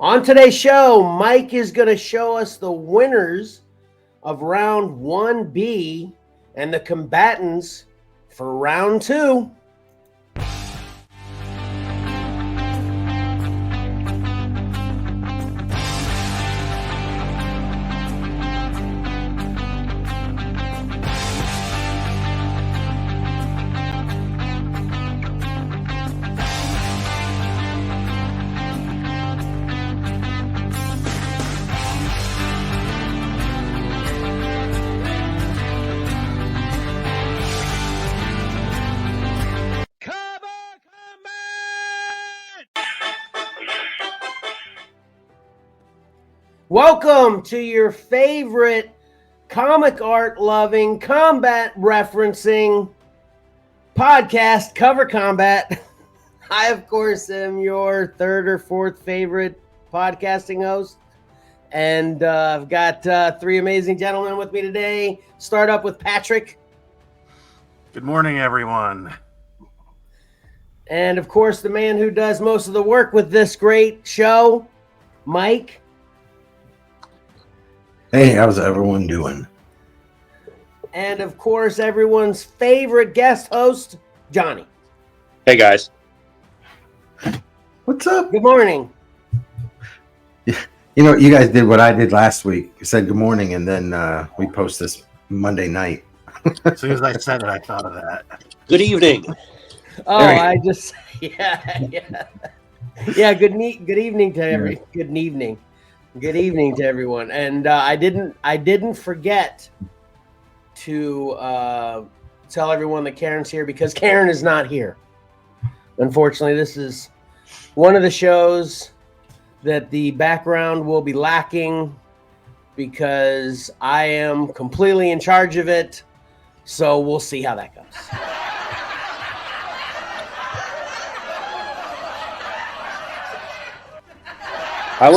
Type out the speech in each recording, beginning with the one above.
On today's show, Mike is going to show us the winners of round 1B and the combatants for round 2. Welcome to your favorite comic art loving, combat referencing podcast, Cover Combat. I, of course, am your third or fourth favorite podcasting host. And I've got three amazing gentlemen with me today. Start up with Patrick. Good morning, everyone. And, of course, the man who does most of the work with this great show, Mike. Hey, how's everyone doing? And, of course, everyone's favorite guest host, Johnny. Hey, guys. What's up? Good morning. You know, you guys did what I did last week. You said good morning, and then we post this Monday night. As soon as I said it, I thought of that. Good evening. Oh, I just, yeah. Good evening to Good evening to everyone. And I didn't forget to tell everyone that Karen's here because Karen is not here. Unfortunately, this is one of the shows that the background will be lacking because I am completely in charge of it. So we'll see how that goes. I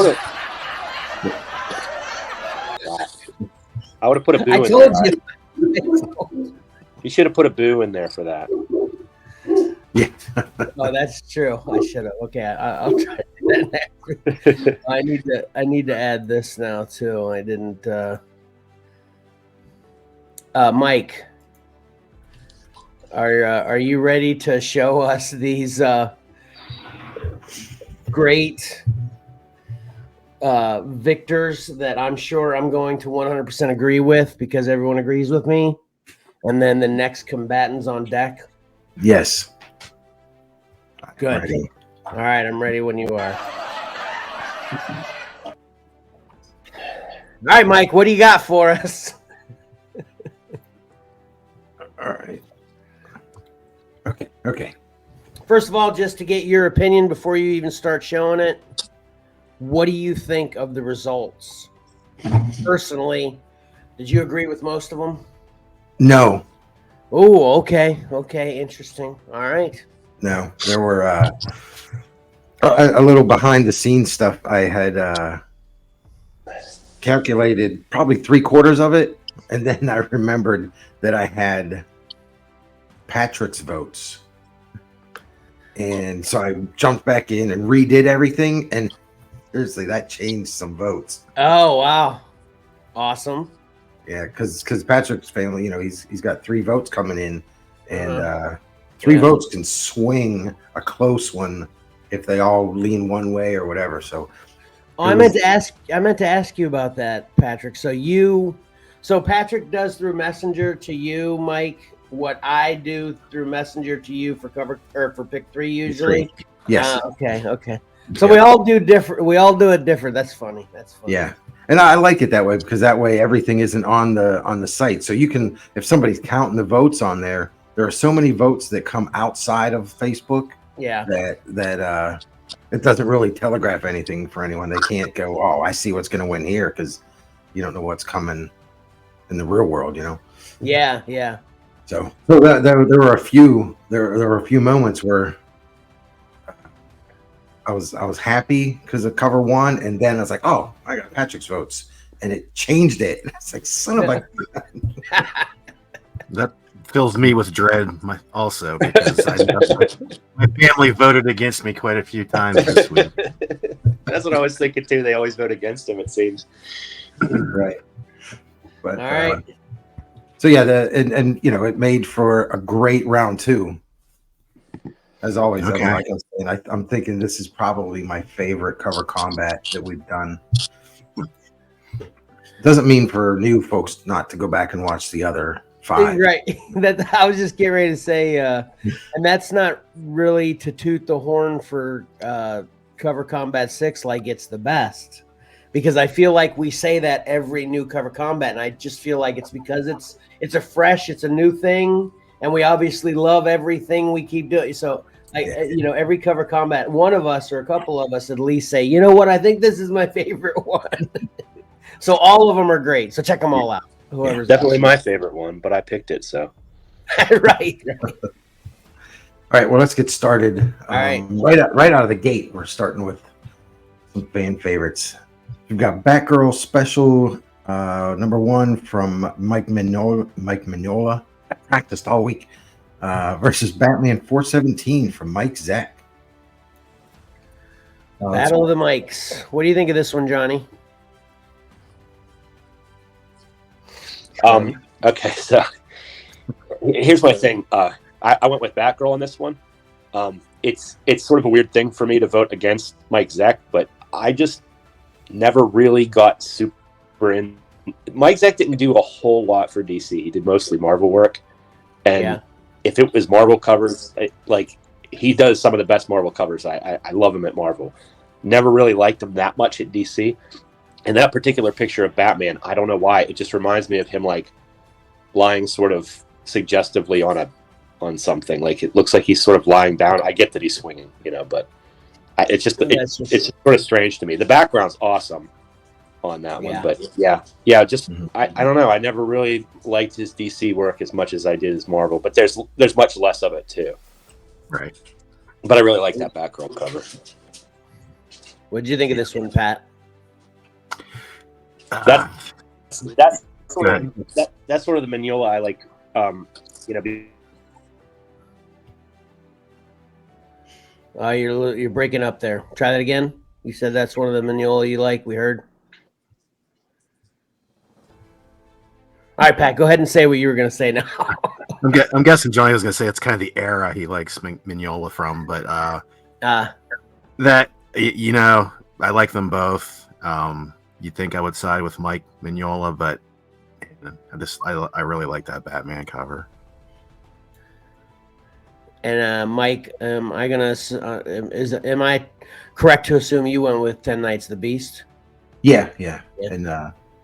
would have put a boo in told there. you. You should have put a boo in there for that. Yeah. Oh, that's true. I should have. Okay, I'll try to do that next. I need to add this now too. I didn't. Mike, are you ready to show us these great victors that I'm sure I'm going to 100% agree with because everyone agrees with me, and then the next combatants on deck? Yes. Good. Ready. All right, I'm ready when you are. All right, Mike, what do you got for us? All right. Okay. First of all, just to get your opinion before you even start showing it, what do you think of the results? Personally, did you agree with most of them? No. Oh, okay, interesting. All right. No, there were a little behind the scenes stuff. I had calculated probably 3/4 of it, and then I remembered that I had Patrick's votes, and so I jumped back in and redid everything, and seriously, that changed some votes. Oh, wow. Awesome. Yeah, because Patrick's family, you know, he's got 3 votes coming in, and 3 votes can swing a close one if they all lean one way or whatever. So, I meant to ask you about that, Patrick. So Patrick does through Messenger to you, Mike, what I do through Messenger to you for cover or for pick 3 usually. Yes. Okay. So we all do different. We all do it different. That's funny. Yeah, and I like it that way because that way everything isn't on the site. So you can, if somebody's counting the votes on there are so many votes that come outside of Facebook. Yeah. That it doesn't really telegraph anything for anyone. They can't go, oh, I see what's going to win here because you don't know what's coming in the real world, you know. Yeah. So there were a few moments where I was happy because of cover 1, and then I was like, oh, I got Patrick's votes, and it changed it. It's like, son of a. That fills me with dread also because my family voted against me quite a few times this week. That's what I was thinking too. They always vote against him, it seems. Right. But All right. so yeah, and you know, it made for a great round 2. As always, Okay. like I was saying, I'm thinking this is probably my favorite cover combat that we've done. Doesn't mean for new folks not to go back and watch the other 5. Right. That I was just getting ready to say, and that's not really to toot the horn for Cover Combat 6 like it's the best, because I feel like we say that every new Cover Combat, and I just feel like it's because it's a new thing, and we obviously love everything we keep doing. So you know, every Cover Combat, one of us or a couple of us at least say, you know what, I think this is my favorite one. So all of them are great. So check them all out. Whoever's Definitely my favorite one, but I picked it, so. right. All right, well, let's get started. All right. Right out of the gate, we're starting with some fan favorites. We've got Batgirl Special #1 from Mike Mignola. I practiced all week. Versus Batman 417 from Mike Zeck. Battle of the Mikes. What do you think of this one, Johnny? Okay, so here's my thing. I went with Batgirl on this one. It's sort of a weird thing for me to vote against Mike Zeck, but I just never really got super in. Mike Zeck didn't do a whole lot for DC. He did mostly Marvel work, and if it was Marvel covers, like he does some of the best Marvel covers. I love him at Marvel. Never really liked him that much at DC. And that particular picture of Batman, I don't know why, it just reminds me of him like lying sort of suggestively on something. Like it looks like he's sort of lying down. I get that he's swinging, you know, but it's just sort of strange to me. The background's awesome on that one, but I don't know. I never really liked his DC work as much as I did his Marvel, but there's much less of it too. Right. But I really like that Batgirl cover. What did you think of this one, Pat? That's sort of the Mignola I like. You know. You're breaking up there. Try that again. You said that's one of the Mignola you like. We heard. All right, Pat. Go ahead and say what you were going to say now. I'm guessing Johnny was going to say it's kind of the era he likes Mignola from, but that you know, I like them both. You'd think I would side with Mike Mignola, but I really like that Batman cover. And Mike, am I correct to assume you went with 10 Nights of the Beast? Yeah. And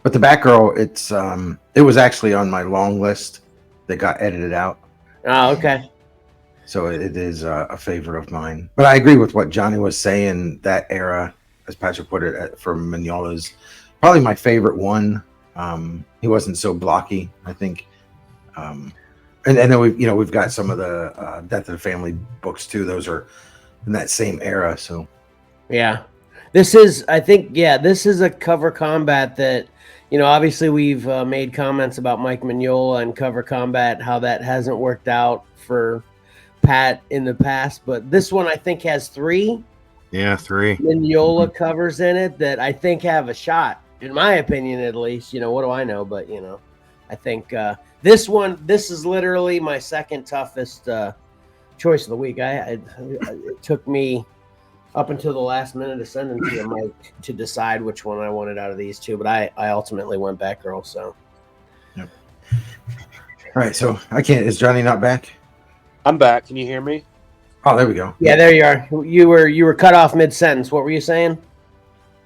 but the Batgirl, it was actually on my long list that got edited out. Oh, okay. So it is a favorite of mine. But I agree with what Johnny was saying. That era, as Patrick put it, for Mignola's probably my favorite one. He wasn't so blocky, I think. And then we've got some of the Death of the Family books too. Those are in that same era. So yeah, this is a cover combat that, you know, obviously we've made comments about Mike Mignola and cover combat, how that hasn't worked out for Pat in the past, but this one I think has 3 Mignola covers in it that I think have a shot, in my opinion, at least. You know, what do I know? But, you know, I think this is literally my second toughest choice of the week. It took me up until the last minute of sending to you, Mike, to decide which one I wanted out of these two, but I ultimately went Batgirl. So, yep. All right, so is Johnny not back? I'm back. Can you hear me? Oh, there we go. Yeah, there you are. You were cut off mid-sentence. What were you saying?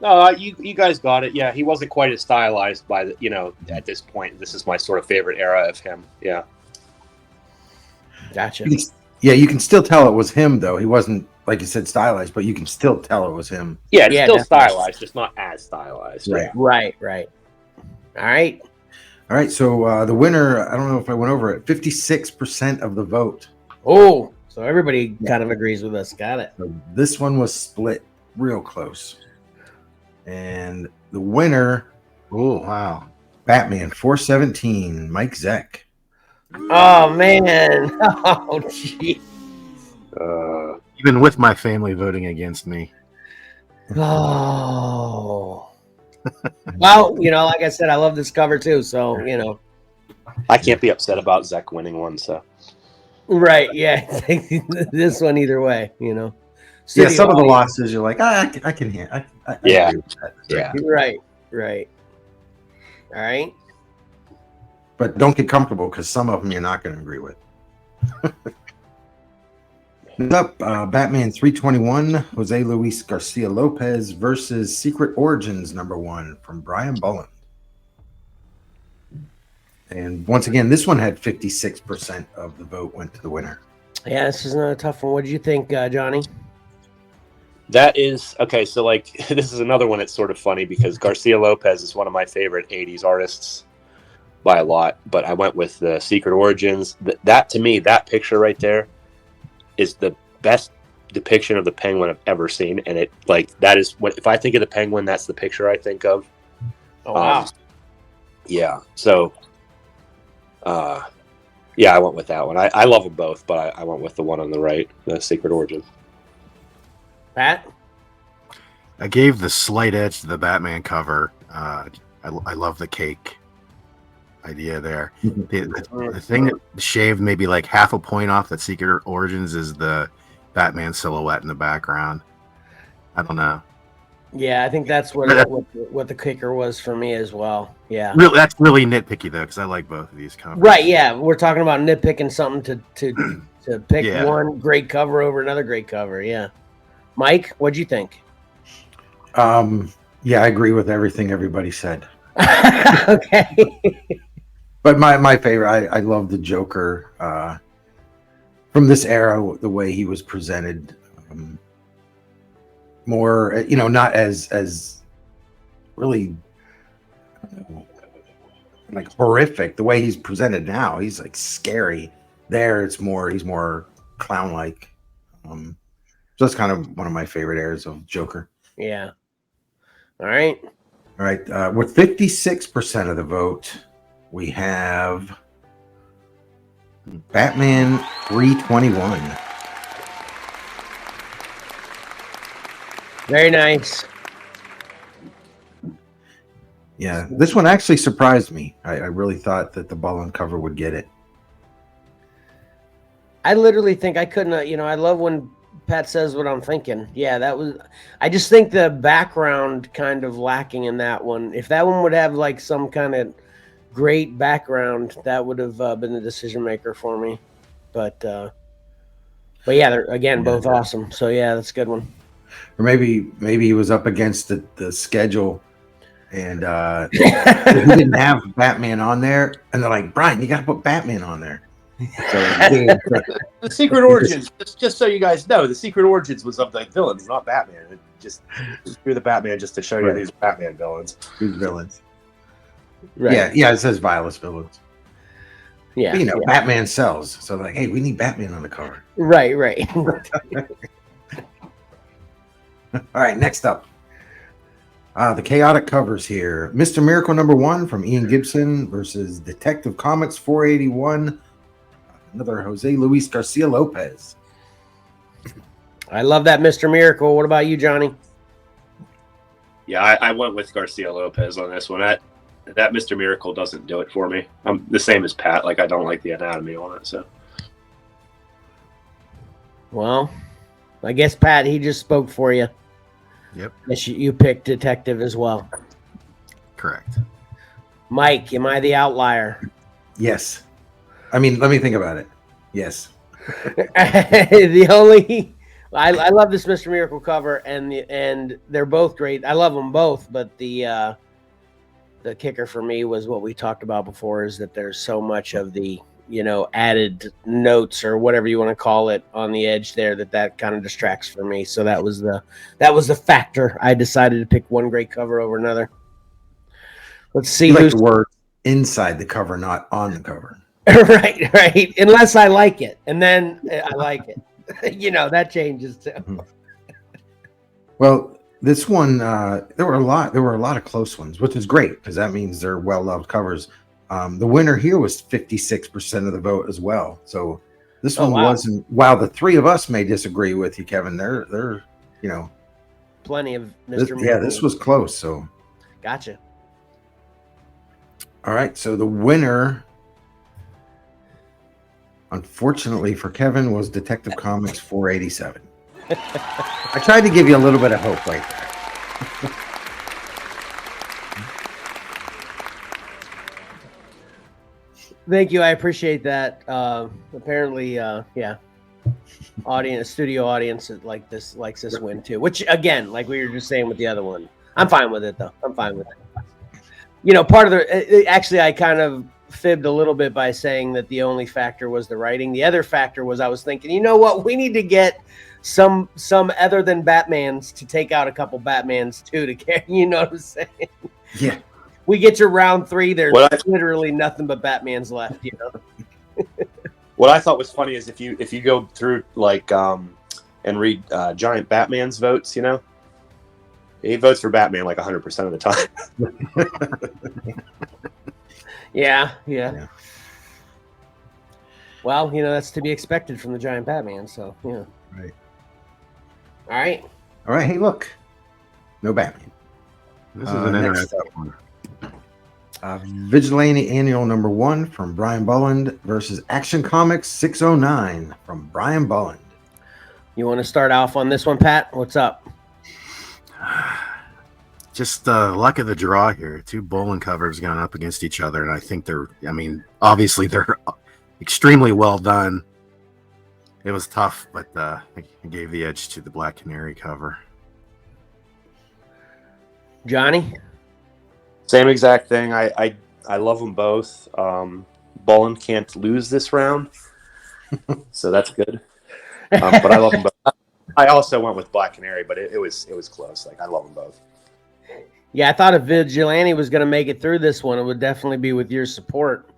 No, you guys got it. Yeah, he wasn't quite as stylized at this point. This is my sort of favorite era of him. Yeah. Gotcha. You can still tell it was him, though. He wasn't, like you said, stylized, but you can still tell it was him. Yeah, it's still definitely stylized, just not as stylized. Right. Right. All right. So the winner, I don't know if I went over it, 56% of the vote. Oh, so everybody kind of agrees with us. Got it. So this one was split real close. And the winner, Batman 417, Mike Zeck. Oh, man. Oh, gee. Even with my family voting against me. Oh. Well, like I said, I love this cover too. So, I can't be upset about Zek winning one. So. Right. Yeah. This one either way, Yeah, some of the losses you're like, I can hear. I agree with that. Yeah. Right. All right. But don't get comfortable because some of them you're not going to agree with. Next up, Batman 321, Jose Luis Garcia Lopez versus Secret Origins #1 from Brian Bullen. And once again, this one had 56% of the vote went to the winner. Yeah, this is not a tough one. What did you think, Johnny? That is okay. So, this is another one that's sort of funny because Garcia Lopez is one of my favorite 80s artists by a lot. But I went with the Secret Origins. That to me, that picture right there is the best depiction of the Penguin I've ever seen. And that is what, if I think of the Penguin, that's the picture I think of. Oh, wow. Yeah. So, yeah, I went with that one. I love them both, but I went with the one on the right, the Secret Origins. Pat? I gave the slight edge to the Batman cover. I love the cake idea there. The thing that shaved maybe like half a point off that Secret Origins is the Batman silhouette in the background. I don't know. Yeah, I think that's what the kicker was for me as well. Yeah, really, that's really nitpicky though, because I like both of these covers. Right? Yeah, we're talking about nitpicking something to pick one great cover over another great cover. Yeah, Mike, what'd you think? Yeah, I agree with everything everybody said. Okay. But my favorite, I love the Joker from this era, the way he was presented. More, not as really like horrific. The way he's presented now, he's like scary. There, he's more clown-like. So that's kind of one of my favorite eras of Joker. Yeah. All right. With 56% of the vote, we have Batman 321. Very nice. Yeah, this one actually surprised me. I really thought that the Bullen cover would get it. I literally think I couldn't. I love when Pat says what I'm thinking. Yeah, I just think the background kind of lacking in that one. If that one would have like some kind of great background, that would have been the decision maker for me. But yeah, they're again both awesome. So yeah, that's a good one. Or maybe he was up against the schedule, and he didn't have Batman on there, and they're like, Brian, you got to put Batman on there. So the Secret Origins, just so you guys know, the Secret Origins was of the villains, not Batman. It just threw the Batman just to show you these Batman villains. Who's villains? Right. Yeah. It says vilest villains. Yeah. But, Batman sells, so like, hey, we need Batman on the cover. Right. All right, next up. The chaotic covers here. Mr. Miracle #1 from Ian Gibson versus Detective Comics 481. Another Jose Luis Garcia Lopez. I love that Mr. Miracle. What about you, Johnny? Yeah, I went with Garcia Lopez on this one. That Mr. Miracle doesn't do it for me. I'm the same as Pat. Like, I don't like the anatomy on it. So, well, I guess Pat, he just spoke for you. Yep. Yes, you picked Detective as well. Correct. Mike, am I the outlier? Yes. I mean, let me think about it. Yes. I love this Mr. Miracle cover, and they're both great. I love them both, but the kicker for me was what we talked about before, is that there's so much of the added notes or whatever you want to call it on the edge there that kind of distracts for me. So that was the factor. I decided to pick one great cover over another. Let's see who's the word inside the cover, not on the cover. right. Unless I like it, and then I like it. That changes too. Well, this one there were a lot of close ones, which is great because that means they're well-loved covers. The winner here was 56% of the vote as well. So this one wasn't. While the three of us may disagree with you, Kevin, they're plenty of Mr. This was close. So, gotcha. All right. So the winner, unfortunately for Kevin, was Detective Comics 487. I tried to give you a little bit of hope right there. Thank you. I appreciate that. Apparently, studio audience likes this win too. Which, again, like we were just saying with the other one, I'm fine with it though. I'm fine with it. Part of actually, I kind of fibbed a little bit by saying that the only factor was the writing. The other factor was I was thinking, you know what, we need to get some other than Batmans to take out a couple Batmans too to carry. You know what I'm saying? Yeah. We get to round 3, there's literally nothing but Batmans left, What I thought was funny is if you go through and read Giant Batman's votes, he votes for Batman like 100% of the time. Yeah. Well, that's to be expected from the Giant Batman, so yeah. Right. All right. Hey, look, no Batman. This is an interesting one. Vigilante Annual #1 from Brian Bulland versus Action Comics 609 from Brian Bulland. You want to start off on this one, Pat? What's up? Just luck of the draw here. 2 Bulland covers going up against each other, and I think obviously they're extremely well done. It was tough, but I gave the edge to the Black Canary cover. Johnny? Same exact thing. I love them both. Bulland can't lose this round, so that's good. But I love them both. I also went with Black Canary, but it was close. I love them both. Yeah, I thought if Vigilante was going to make it through this one, it would definitely be with your support.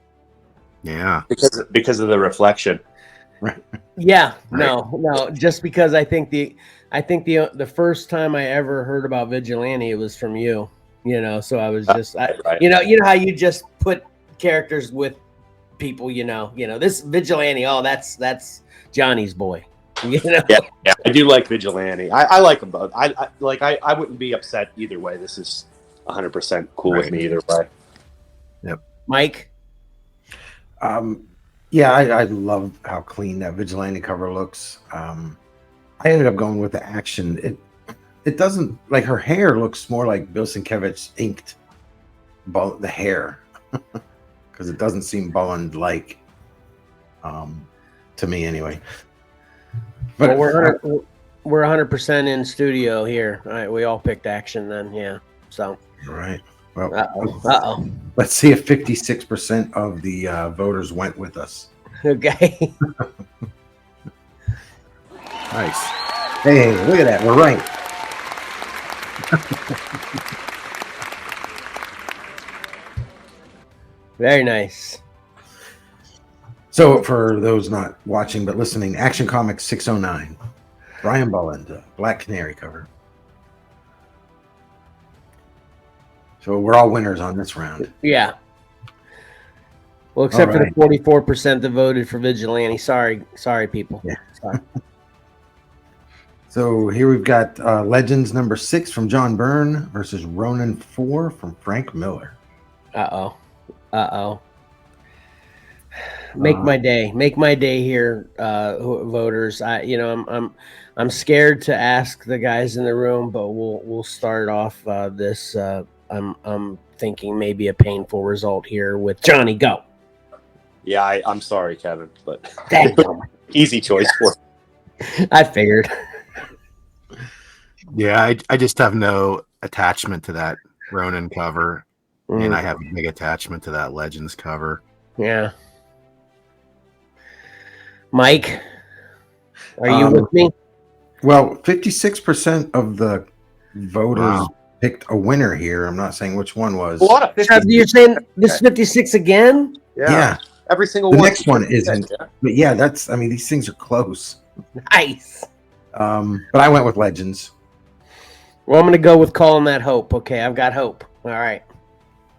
Yeah, because of the reflection. Right. Yeah, no, just because I think the first time I ever heard about Vigilante, it was from you. So I was just, right. you know how you just put characters with people, this Vigilante. Oh, that's Johnny's boy. Yeah, I do like Vigilante. I like them both. I wouldn't be upset either way. This is 100% cool with me either way. Yep. Mike. Yeah, I love how clean that Vigilante cover looks. I ended up going with the Action. It doesn't, her hair looks more like Bill Sienkiewicz inked the hair because it doesn't seem Bulland-like to me anyway. But we're 100% in studio here. All right, we all picked Action then, yeah. So all right. Well, uh-oh. Let's see if 56% of the voters went with us. Okay. Nice. Hey, look at that. We're right. Very nice. So for those not watching but listening, Action Comics 609, Brian Bulland, Black Canary cover. So we're all winners on this round. Yeah. Well, except for the 44% that voted for Vigilante. Sorry, people. Yeah. Sorry. So here we've got Legends #6 from John Byrne versus Ronin 4 from Frank Miller. Uh-oh. Make my day here, voters. I'm scared to ask the guys in the room, but we'll start off this. I'm thinking maybe a painful result here with Johnny. Go. Yeah, I'm sorry, Kevin, but easy choice for. I figured. Yeah, I just have no attachment to that Ronin cover, and I have a big attachment to that Legends cover. Yeah. Mike, are you with me? Well, 56% of the voters picked a winner here. I'm not saying which one was. A lot of 50. You're saying this 56 again? Yeah. Every single the one. The next one isn't. Yeah. But yeah, these things are close. Nice. But I went with Legends. Well, I'm going to go with calling that hope. Okay, I've got hope. All right.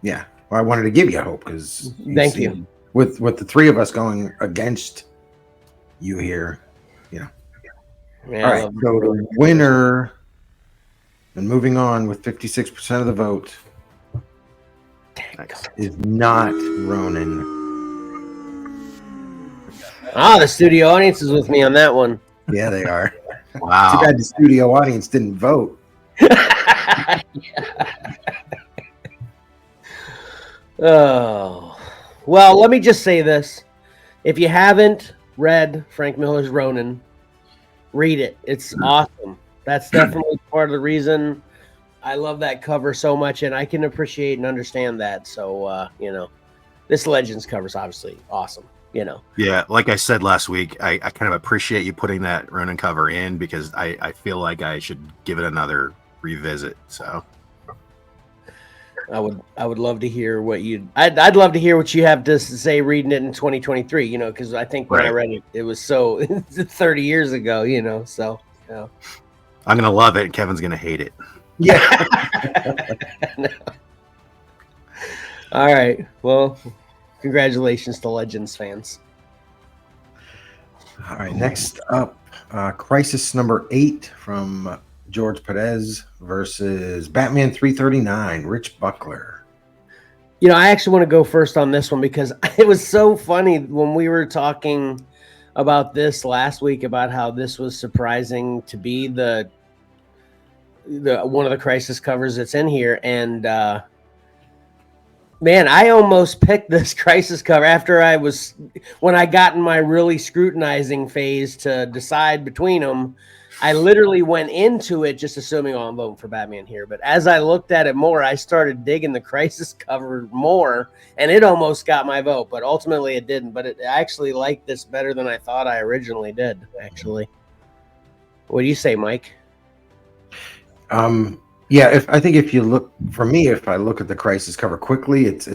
Yeah. Well, I wanted to give you hope because thank you. With the three of us going against you here, Yeah, all right. So the winner And moving on with 56% of the vote is not Ronin. The studio audience is with me on that one. Yeah, they are. Wow. Too bad the studio audience didn't vote. Oh, well, let me just say this. If you haven't read Frank Miller's Ronin, read it. It's awesome. That's definitely part of the reason I love that cover so much, and I can appreciate and understand that. So, this Legends cover is obviously awesome, Yeah, like I said last week, I kind of appreciate you putting that Ronin cover in because I feel like I should give it another revisit. So I would love to hear what I'd love to hear what you have to say reading it in 2023, because I think when I read it, it was so 30 years ago, so I'm gonna love it and Kevin's gonna hate it. Yeah. All right. Well, congratulations to Legends fans. All right. Next up, Crisis number 8 from George Perez versus Batman 339, Rich Buckler. I actually want to go first on this one because it was so funny when we were talking about this last week about how this was surprising to be the one of the Crisis covers that's in here, and man, I almost picked this Crisis cover after when I got in my really scrutinizing phase to decide between them. I literally went into it just assuming, I'm voting for Batman here. But as I looked at it more, I started digging the Crisis cover more, and it almost got my vote. But ultimately, it didn't. But I actually liked this better than I thought I originally did, actually. What do you say, Mike? Yeah, I think if you look, for me, if I look at the Crisis cover quickly, it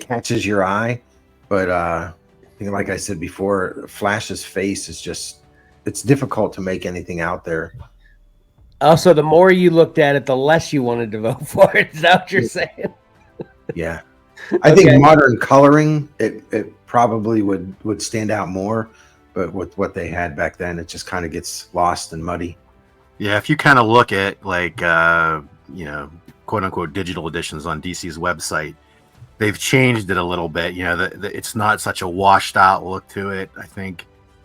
catches your eye. But I think, like I said before, Flash's face is just, it's difficult to make anything out there. Also, the more you looked at it, the less you wanted to vote for it. Is that what you're saying? Yeah. I think modern coloring, it probably would stand out more. But with what they had back then, it just kind of gets lost and muddy. Yeah, if you kind of look at like quote unquote digital editions on DC's website, they've changed it a little bit. It's not such a washed out look to it.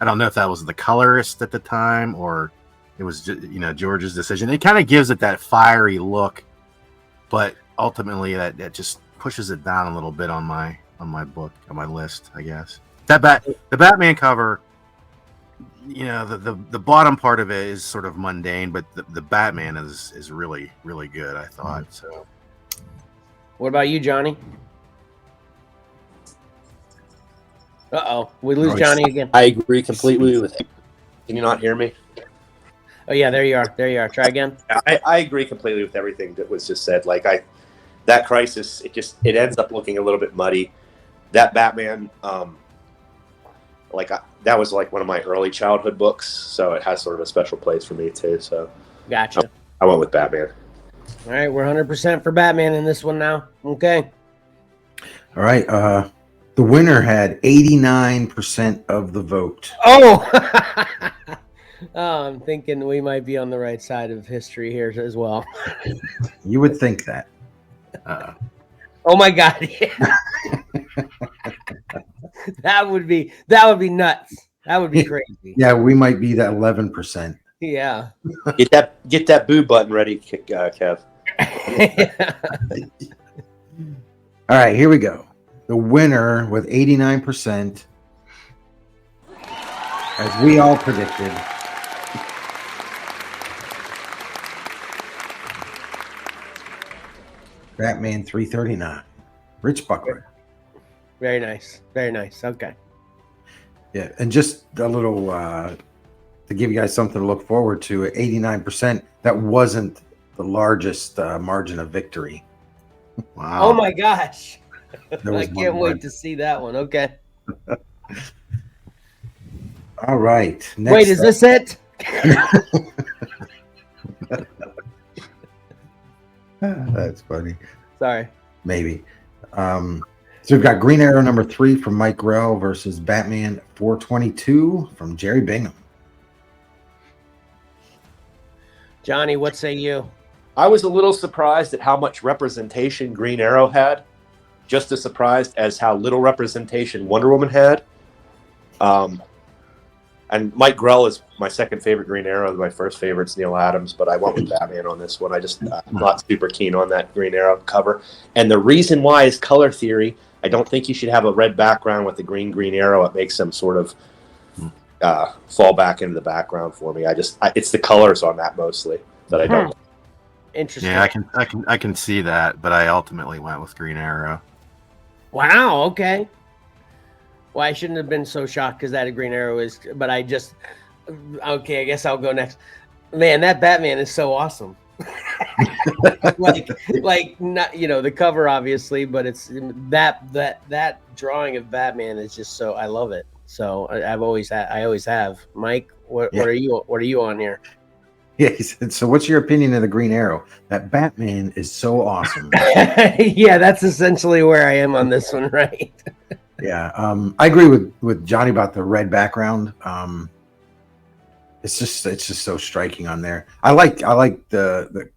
I don't know if that was the colorist at the time or it was George's decision. It kind of gives it that fiery look, but ultimately that just pushes it down a little bit on my list, I guess. The Batman cover, the bottom part of it is sort of mundane, but the Batman is really, really good, I thought. So what about you, Johnny? We lose Johnny again. I agree completely with him. Can you not hear me? Oh yeah, there you are. Try again. I agree completely with everything that was just said. Like that Crisis, it ends up looking a little bit muddy. That Batman, that was like one of my early childhood books, so it has sort of a special place for me too. So gotcha. I went with Batman. All right, we're 100% for Batman in this one now. Okay. All right. The winner had 89% of the vote. Oh, I'm thinking we might be on the right side of history here as well. You would think that. Oh my God! Yeah. That would be nuts. That would be crazy. Yeah, we might be that 11%. Yeah. Get that boo button ready, Kev. All right, here we go. The winner with 89%, as we all predicted, Batman 339, Rich Buckler. Very nice. Very nice. Okay. Yeah, and just a little to give you guys something to look forward to, at 89%, that wasn't the largest margin of victory. Wow. Oh my gosh. I can't wait one. to see that one. Okay. All right. Wait, is this it? That's funny. Sorry. Maybe. So we've got Green Arrow number 3 from Mike Grell versus Batman 422 from Jerry Bingham. Johnny, what say you? I was a little surprised at how much representation Green Arrow had. Just as surprised as how little representation Wonder Woman had. And Mike Grell is my second favorite Green Arrow. My first favorite's Neil Adams, but I went with Batman on this one. I'm not super keen on that Green Arrow cover. And the reason why is color theory. I don't think you should have a red background with a green arrow. It makes them sort of fall back into the background for me. It's the colors on that mostly that I don't. Interesting. Yeah, I can see that, but I ultimately went with Green Arrow. Wow. Okay. Well, I shouldn't have been so shocked because that Green Arrow is, but I guess I'll go next. Man, that Batman is so awesome. like not, the cover obviously, but it's that drawing of Batman is just so, I love it. So I always have. Mike, what are you on here? Yeah, he said, so what's your opinion of the Green Arrow? That Batman is so awesome. Yeah, that's essentially where I am on this one, right? Yeah, I agree with Johnny about the red background. It's just so striking on there. I like the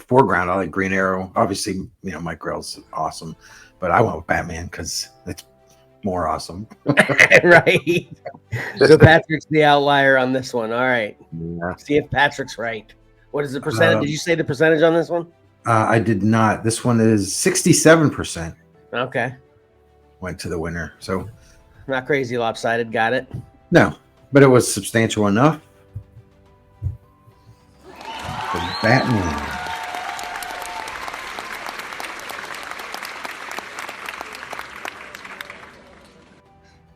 foreground. I like Green Arrow. Obviously, Mike Grell's awesome, but I went with Batman because it's more awesome. Right. So Patrick's the outlier on this one. All right. Yeah. See if Patrick's right. What is the percentage? Did you say the percentage on this one? I did not. This one is 67%. Okay. Went to the winner. So not crazy lopsided. Got it. No, but it was substantial enough. The Batman.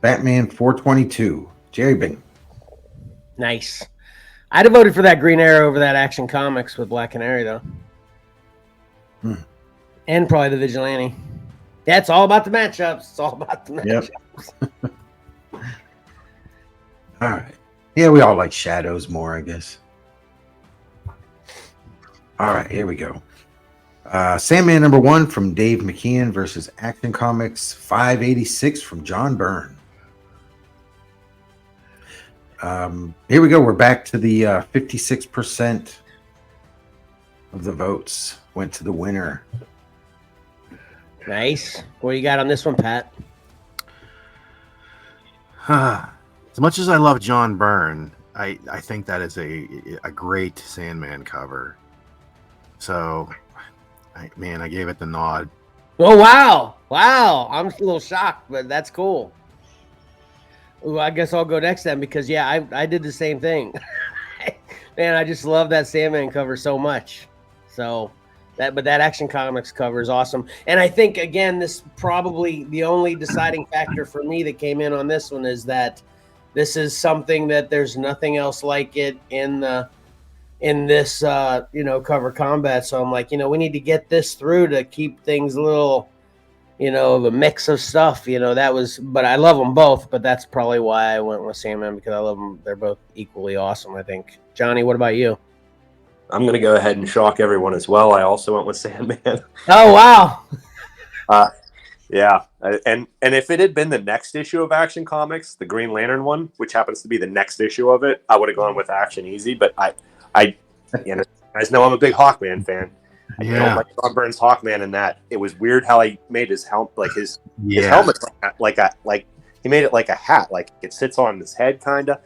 Batman 422. Jerry Bing. Nice. I'd have voted for that Green Arrow over that Action Comics with Black Canary, though. And probably the Vigilante. Yeah, it's all about the matchups. It's all about the matchups. Yep. All right. Yeah, we all like Shadows more, I guess. All right, here we go. Sandman #1 from Dave McKeon versus Action Comics 586 from John Byrne. Here we go. We're back to the 56% of the votes went to the winner. Nice. What do you got on this one, Pat? As much as I love John Byrne, I think that is a great Sandman cover. So, I gave it the nod. Oh, wow. Wow. I'm a little shocked, but that's cool. Well, I guess I'll go next then because, yeah, I did the same thing. Man, I just love that Sandman cover so much. So, that Action Comics cover is awesome. And I think, again, this probably the only deciding factor for me that came in on this one is that this is something that there's nothing else like it in this cover combat. So I'm like, we need to get this through to keep things a little, the mix of stuff, but I love them both, but that's probably why I went with Sandman because I love them. They're both equally awesome, I think. Johnny, what about you? I'm going to go ahead and shock everyone as well. I also went with Sandman. Oh, wow. Yeah. And if it had been the next issue of Action Comics, the Green Lantern one, which happens to be the next issue of it, I would have gone with Action Easy, but I you guys know I'm a big Hawkman fan. I don't like John Byrne's Hawkman in that. It was weird how he made his helmet, his helmet like he made it like a hat, like it sits on his head kind of.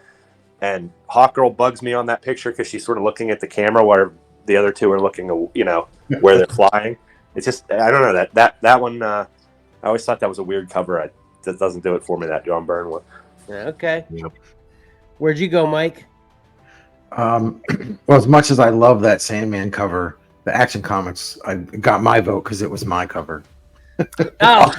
And Hawkgirl bugs me on that picture because she's sort of looking at the camera where the other two are looking, where they're flying. It's just, I don't know, that one, I always thought that was a weird cover. That doesn't do it for me, that John Byrne one. Okay. Yep. Where'd you go, Mike? Well, as much as I love that Sandman cover, the Action Comics, I got my vote because it was my cover. Oh.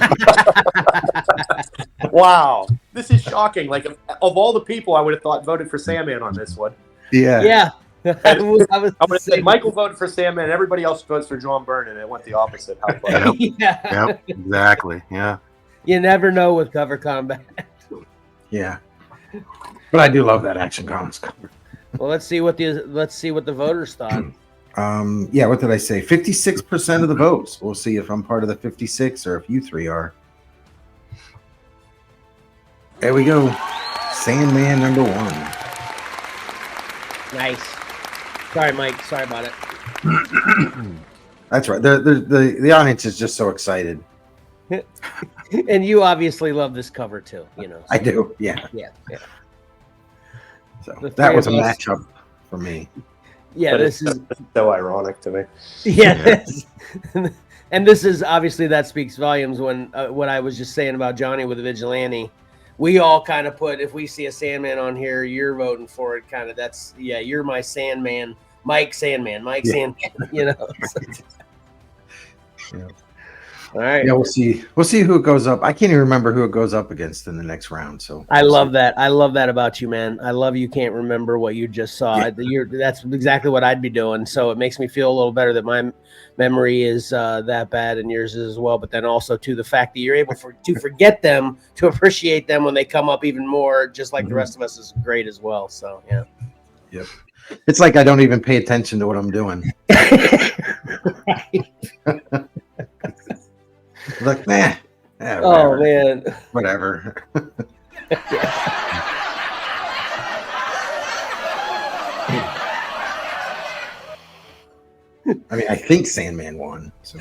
Wow. This is shocking. Like, of all the people, I would have thought voted for Sandman on this one. Yeah. Yeah. I would have said Michael voted for Sandman and everybody else votes for John Byrne, and it went the opposite. How funny. Yep, exactly. Yeah. You never know with cover combat. Yeah. But I do love that Action Comics cover. Well, let's see what the voters thought. Yeah, what did I say? 56% of the votes. We'll see if I'm part of the 56 or if you three are. There we go. Sandman #1. Nice. Sorry, Mike. Sorry about it. That's right. The audience is just so excited. And you obviously love this cover too, you know. So. I do. Yeah. Yeah. So that was a matchup for me. Yeah, this is so ironic to me. Yeah. And this is obviously that speaks volumes when what I was just saying about Johnny with the Vigilante. We all kind of put, if we see a Sandman on here, you're voting for it. Kind of that's, yeah, you're my Sandman, Mike Sandman, Sandman, you know. Yeah. All right. Yeah, we'll see. We'll see who it goes up. I can't even remember who it goes up against in the next round. So I love that. I love that about you, man. I love you can't remember what you just saw. Yeah. That's exactly what I'd be doing. So it makes me feel a little better that my memory is that bad and yours is as well. But then also to the fact that you're able to forget them, to appreciate them when they come up even more, just like the rest of us, is great as well. So yeah. Yep. It's like I don't even pay attention to what I'm doing. Like, man. Oh man. Whatever. I mean, I think Sandman won. So.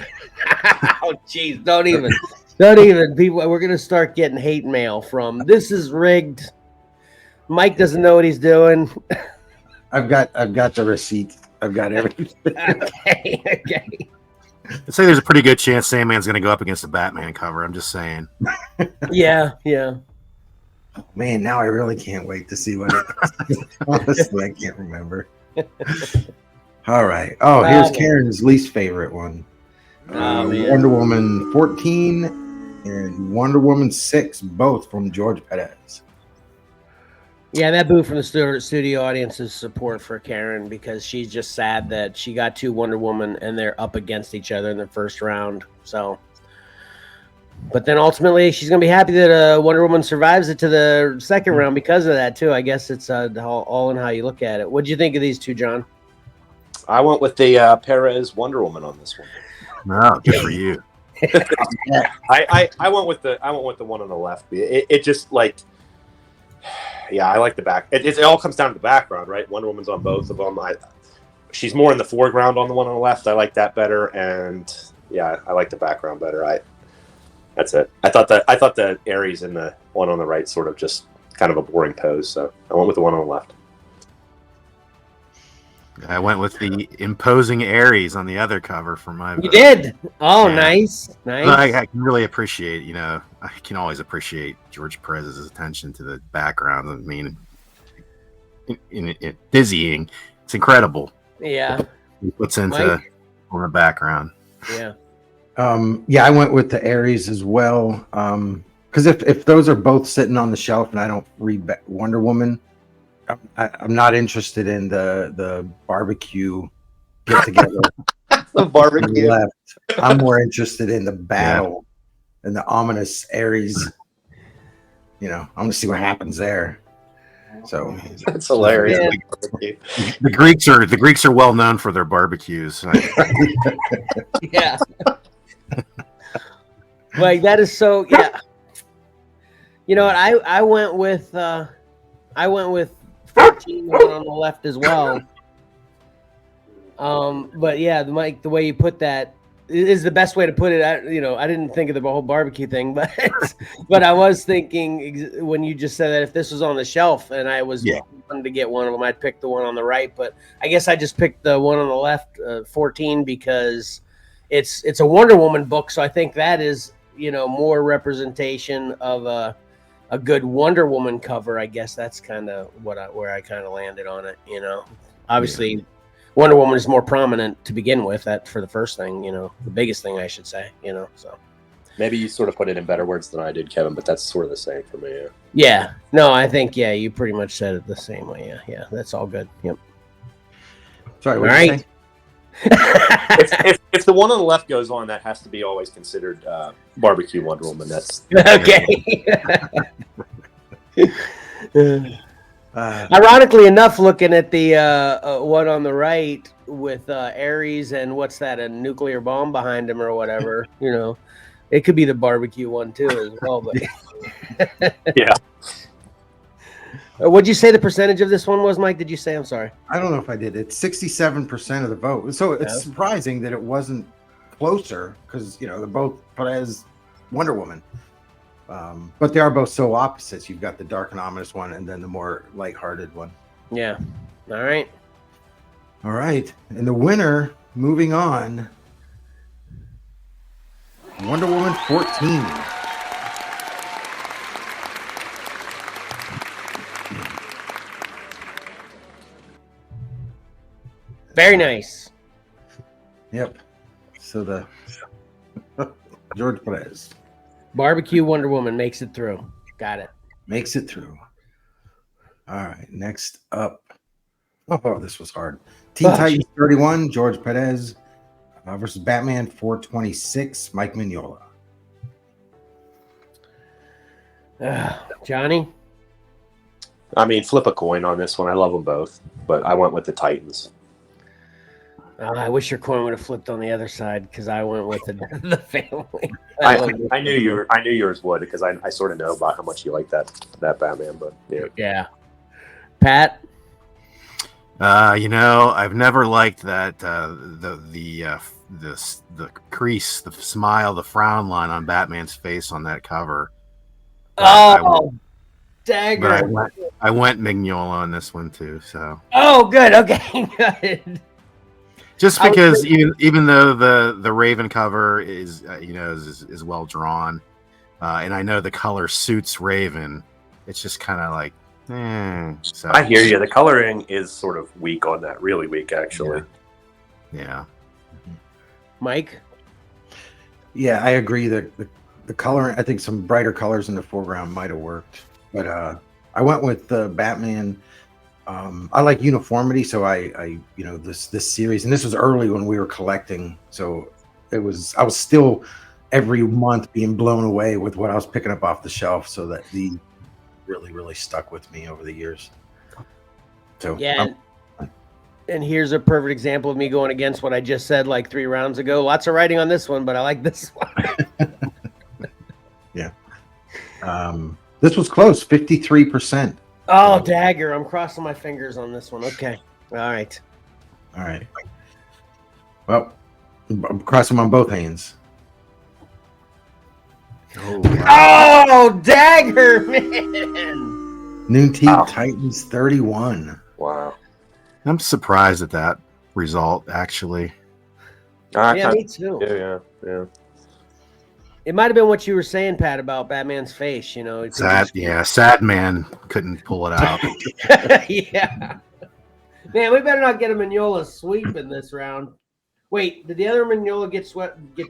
Oh, jeez! Don't even. People, we're gonna start getting hate mail from. This is rigged. Mike doesn't know what he's doing. I've got the receipt. I've got everything. Okay. I'd say there's a pretty good chance Sandman's going to go up against the Batman cover. I'm just saying. Yeah. Man, now I really can't wait to see what it is. Honestly, I can't remember. All right. Oh, here's Karen's least favorite one. Wonder Woman 14 and Wonder Woman 6, both from George Perez. Yeah, that boo from the studio audience's support for Karen, because she's just sad that she got 2 Wonder Woman and they're up against each other in the first round. So, but then ultimately she's gonna be happy that Wonder Woman survives it to the second round because of that too. I guess it's all in how you look at it. What do you think of these two, John? I went with the Perez Wonder Woman on this one. No, good for you. I went with the one on the left. It just like. Yeah, I like the back. It all comes down to the background, right? Wonder Woman's on both of them. She's more in the foreground on the one on the left. I like that better, and yeah, I like the background better. That's it. I thought the Ares in the one on the right sort of just kind of a boring pose, so I went with the one on the left. I went with the imposing Ares on the other cover for my vote. You did? Oh, yeah. Nice. I can really appreciate, I can always appreciate George Perez's attention to the background. I mean, dizzying. It's incredible. Yeah. He puts into on the background. Yeah. I went with the Ares as well. Because if those are both sitting on the shelf and I don't read Wonder Woman, I'm not interested in the barbecue get together. The barbecue left. I'm more interested in the battle and the ominous Ares. I want to see what happens there. So that's hilarious. Yeah. The Greeks are well known for their barbecues. Yeah. Like that is so. Yeah. You know what? I went with 14 one on the left as well. But yeah, Mike, the way you put that is the best way to put it. I didn't think of the whole barbecue thing, but I was thinking when you just said that if this was on the shelf and I was wanting to get one of them, I'd pick the one on the right. But I guess I just picked the one on the left, 14, because it's a Wonder Woman book. So I think that is, more representation of a good Wonder Woman cover. I guess that's kind of where I kind of landed on it. Obviously Wonder Woman is more prominent to begin with. That for the first thing, the biggest thing I should say. So maybe you sort of put it in better words than I did, Kevin, but that's sort of the same for me. Yeah. No, I think you pretty much said it the same way. Yeah, that's all good. Yep. Sorry. What did you say? If the one on the left goes on, that has to be always considered barbecue Wonder Woman. That's okay. Ironically enough, looking at the one on the right with Ares and what's that, a nuclear bomb behind him or whatever, it could be the barbecue one too as well. But yeah. What'd you say the percentage of this one was, Mike? Did you say? I'm sorry. I don't know if I did. It's 67% of the vote. So it's surprising that it wasn't closer because they're both Perez, Wonder Woman. But they are both so opposites. You've got the dark and ominous one, and then the more lighthearted one. Yeah. All right. All right, and the winner, moving on, Wonder Woman 14. Very nice. Yep. So the George Perez. Barbecue Wonder Woman makes it through. Got it. Makes it through. All right, next up. Oh, this was hard. Teen Titans 31, George Perez versus Batman 426, Mike Mignola. Johnny? I mean, flip a coin on this one. I love them both, but I went with the Titans. I wish your coin would have flipped on the other side because I went with the family. I knew yours would because I sort of know about how much you like that Batman, but yeah. Pat? I've never liked that the crease, the smile, the frown line on Batman's face on that cover. Dagger! But I went Mignola on this one too. So. Oh, good. Okay, good. Just because even though the Raven cover is is well drawn, and I know the color suits Raven, it's just kind of like. So. I hear you. The coloring is sort of weak on that. Really weak, actually. Yeah. Mike? Yeah, I agree that the color, I think some brighter colors in the foreground might have worked. But I went with the Batman. I like uniformity, so I this series, and this was early when we were collecting, so I was still every month being blown away with what I was picking up off the shelf, so that the really stuck with me over the years. So yeah, and here's a perfect example of me going against what I just said like 3 rounds ago. Lots of writing on this one, but I like this one. Yeah. This was close, 53%. Oh, dagger. I'm crossing my fingers on this one. Okay. All right. Well, I'm crossing them on both hands. Oh, dagger, man. Noon Teen Titans 31. Wow. I'm surprised at that result, actually. Yeah, me too. Yeah. It might have been what you were saying, Pat, about Batman's face. Sad man couldn't pull it out. Yeah. Man, we better not get a Mignola sweep in this round. Wait, did the other Mignola get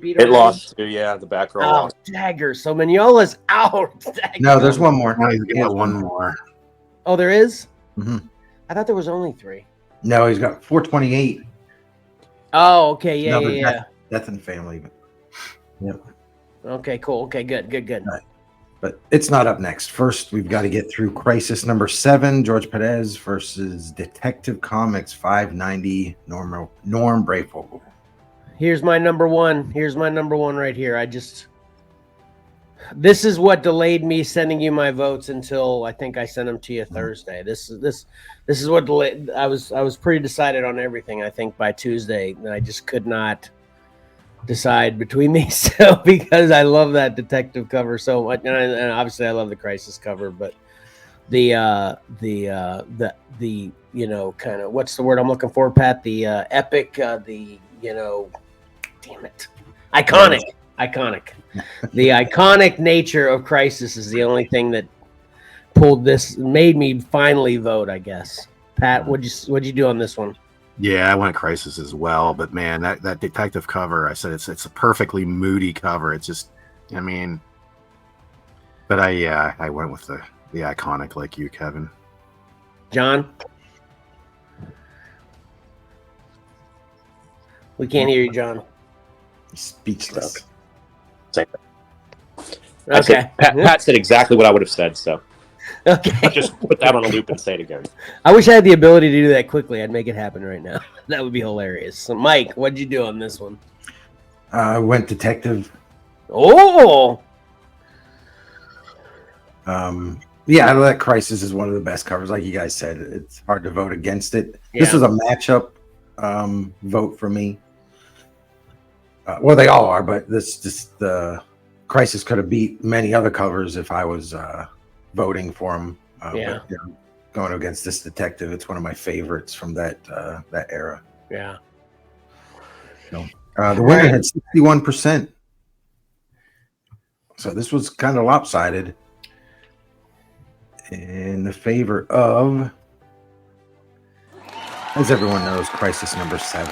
beat? It lost too, the back row. Oh, dagger. So Mignola's out. Dagger. No, there's one more. No, he's got one more. Oh, there is? Mm-hmm. I thought there was only 3. No, he's got 428. Oh, okay. Yeah. That's in the family. But, yep. Okay, cool. Okay, good. Right. But it's not up next. First, we've got to get through Crisis number 7, George Perez versus Detective Comics 590, Norm Brayfogle. Here's my number one right here. This is what delayed me sending you my votes until I think I sent them to you Thursday. This is what delayed. I was pretty decided on everything, I think, by Tuesday, and I just could not decide between these two because I love that detective cover so much, and obviously I love the Crisis cover, but the kind of, what's the word I'm looking for, Pat? The epic, damn it, iconic. The iconic nature of Crisis is the only thing that made me finally vote, I guess. Pat, what'd you do on this one? Yeah, I went Crisis as well, but man, that detective cover, I said it's a perfectly moody cover. It's just, but I went with the iconic like you, Kevin. John? We can't hear you, John. Speechless. Okay. Pat said exactly what I would have said, so okay. I'll just put that on a loop and say it again. I wish I had the ability to do that quickly. I'd make it happen right now. That would be hilarious. So, Mike, what'd you do on this one? I went Detective. Oh! Yeah, that Crisis is one of the best covers. Like you guys said, it's hard to vote against it. Yeah. This was a matchup vote for me. Well, they all are, but the Crisis could have beat many other covers if I was voting for them. Yeah. But, going against this detective, it's one of my favorites from that era. Yeah. So, the winner had 61%. So this was kind of lopsided in the favor of, as everyone knows, Crisis number 7.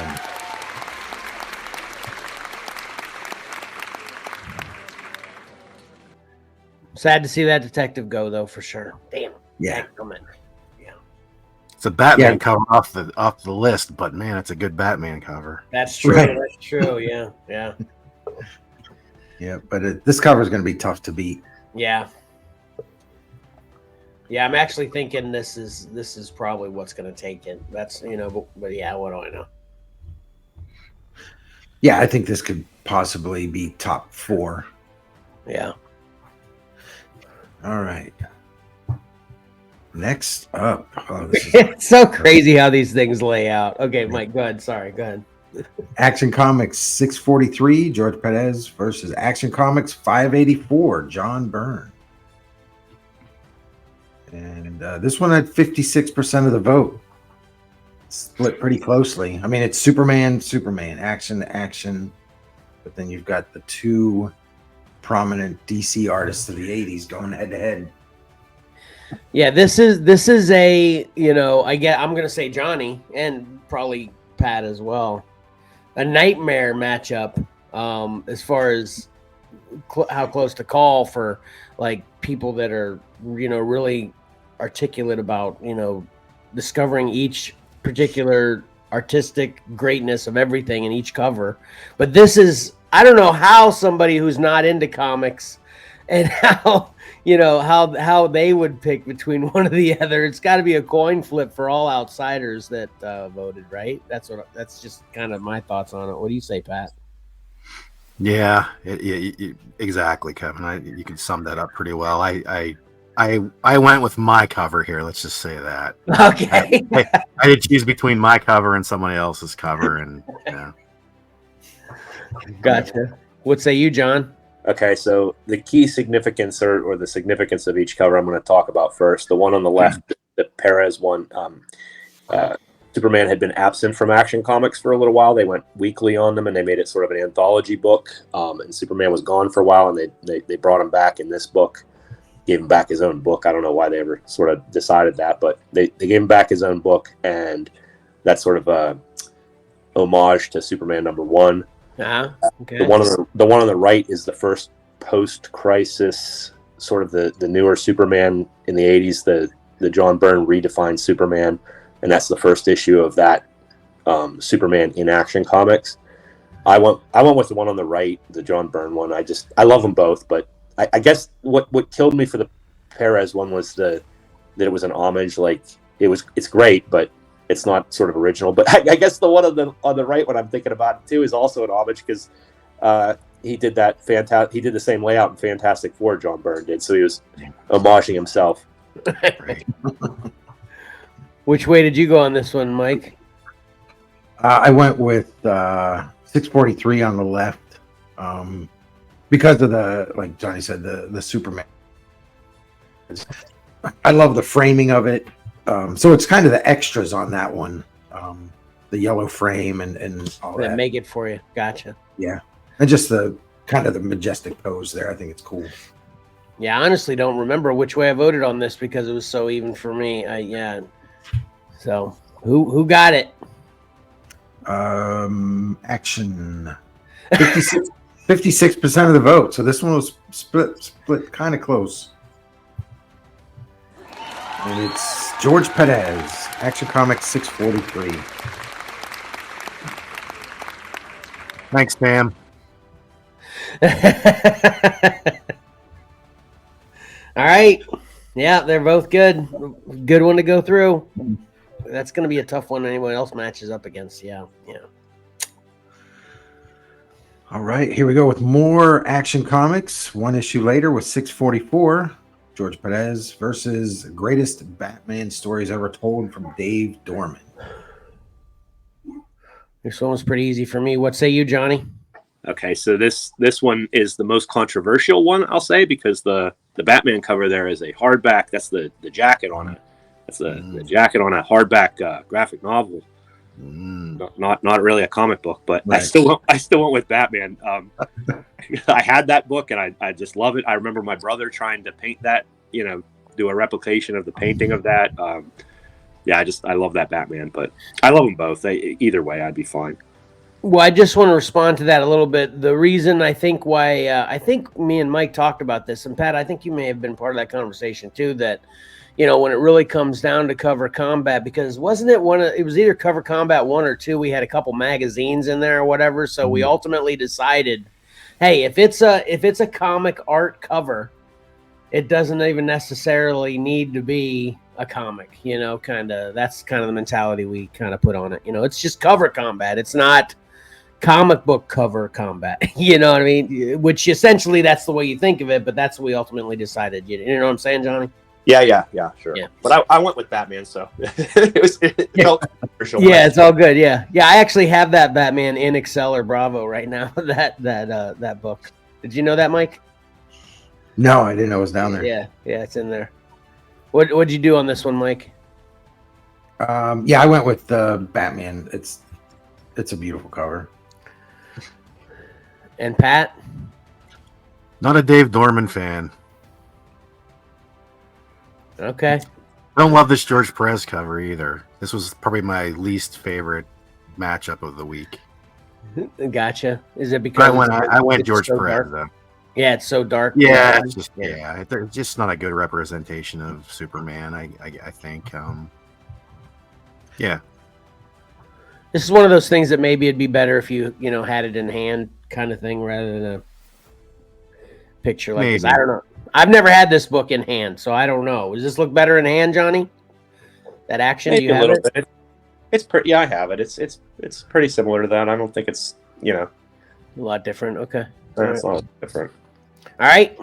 Sad to see that detective go, though, for sure. Damn. Yeah. Yeah. It's a Batman cover off the list, but man, it's a good Batman cover. That's true. Right. That's true. Yeah. Yeah. Yeah, but this cover is going to be tough to beat. Yeah. Yeah, I'm actually thinking this is probably what's going to take it. That's but yeah, what do I know? Yeah, I think this could possibly be top 4. Yeah. All right. Next up. It's so crazy how these things lay out. Okay, Mike, go ahead. Sorry, go ahead. Action Comics 643, George Perez versus Action Comics 584, John Byrne. And this one had 56% of the vote. Split pretty closely. I mean, it's Superman, action. But then you've got the 2 prominent DC artists of the 80s going head to head. Yeah, this is a, I'm going to say Johnny and probably Pat as well. A nightmare matchup as far as how close to call for like people that are, really articulate about, discovering each particular artistic greatness of everything in each cover. But this is, I don't know how somebody who's not into comics and how they would pick between one or the other. It's got to be a coin flip for all outsiders that voted, right? That's just kind of my thoughts on it. What do you say, Pat? Yeah, exactly, Kevin. You can sum that up pretty well. I went with my cover here. Let's just say that. Okay. I did choose between my cover and somebody else's cover, and yeah. Gotcha. What say you, John? Okay, so the key significance or the significance of each cover I'm going to talk about first. The one on the left, the Perez one, Superman had been absent from Action Comics for a little while. They went weekly on them, and they made it sort of an anthology book. And Superman was gone for a while, and they brought him back in this book, gave him back his own book. I don't know why they ever sort of decided that, but they gave him back his own book, and that's sort of a homage to Superman number 1. Okay. The one on the right is the first post-crisis, sort of the newer Superman in the 80s, the John Byrne redefined Superman, and that's the first issue of that Superman in Action Comics. I went with the one on the right, the John Byrne one. I love them both, but I guess what killed me for the Perez one was that it was an homage. Like it's great, but it's not sort of original. But I guess the one on the right, when I'm thinking about it too, is also an homage because he did that he did the same layout in Fantastic Four. John Byrne did, so he was homaging himself. Right. Which way did you go on this one, Mike? I went with 643 on the left because of like Johnny said, the Superman. I love the framing of it. So it's kind of the extras on that one, the yellow frame and all that. Make it for you. Gotcha. Yeah, and just the kind of the majestic pose there. I think it's cool. Yeah, I honestly don't remember which way I voted on this because it was so even for me. So who got it? Action. 56% of the vote. So this one was split kind of close. And it's George Perez, Action Comics 643. Thanks, Sam. All right. Yeah, they're both good. Good one to go through. That's going to be a tough one anyone else matches up against. Yeah. All right, here we go with more Action Comics. One issue later with 644. George Perez, versus greatest Batman stories ever told from Dave Dorman. This one was pretty easy for me. What say you, Johnny? Okay, so this one is the most controversial one, I'll say, because the Batman cover there is a hardback. That's the jacket on it. That's the jacket on a hardback graphic novel. Not really a comic book, but right. I still went with Batman. I had that book and I just love it. I remember my brother trying to paint that, do a replication of the painting of that. I love that Batman, but I love them both. Either way, I'd be fine. Well, I just want to respond to that a little bit. The reason I think why I think me and Mike talked about this, and Pat, I think you may have been part of that conversation too, that when it really comes down to Cover Combat, because wasn't it it was either Cover Combat 1 or 2, we had a couple magazines in there or whatever, so we ultimately decided, hey, if it's a comic art cover, it doesn't even necessarily need to be a comic, that's kind of the mentality we kind of put on it. It's just Cover Combat. It's not comic book cover combat, you know what I mean? Which essentially that's the way you think of it, but that's what we ultimately decided. You know what I'm saying, Johnny? Yeah, sure. Yeah. But I went with Batman, so it felt commercial. Yeah, it's all good. Yeah. I actually have that Batman in Xcellar Bravo right now. that book. Did you know that, Mike? No, I didn't know it was down there. Yeah, it's in there. What'd you do on this one, Mike? I went with the Batman. It's a beautiful cover. And Pat? Not a Dave Dorman fan. Okay. I don't love this George Perez cover either. This was probably my least favorite matchup of the week. Gotcha. Is it because I went George Perez though? Yeah, it's so dark. Yeah, it's just not a good representation of Superman. I think. Yeah. This is one of those things that maybe it'd be better if you had it in hand, kind of thing, rather than a picture like this. I don't know. I've never had this book in hand, so I don't know. Does this look better in hand, Johnny? That action? Maybe do you have it? Bit. It's pretty. Yeah, I have it. It's pretty similar to that. I don't think it's a lot different. Okay, it's not different. All right.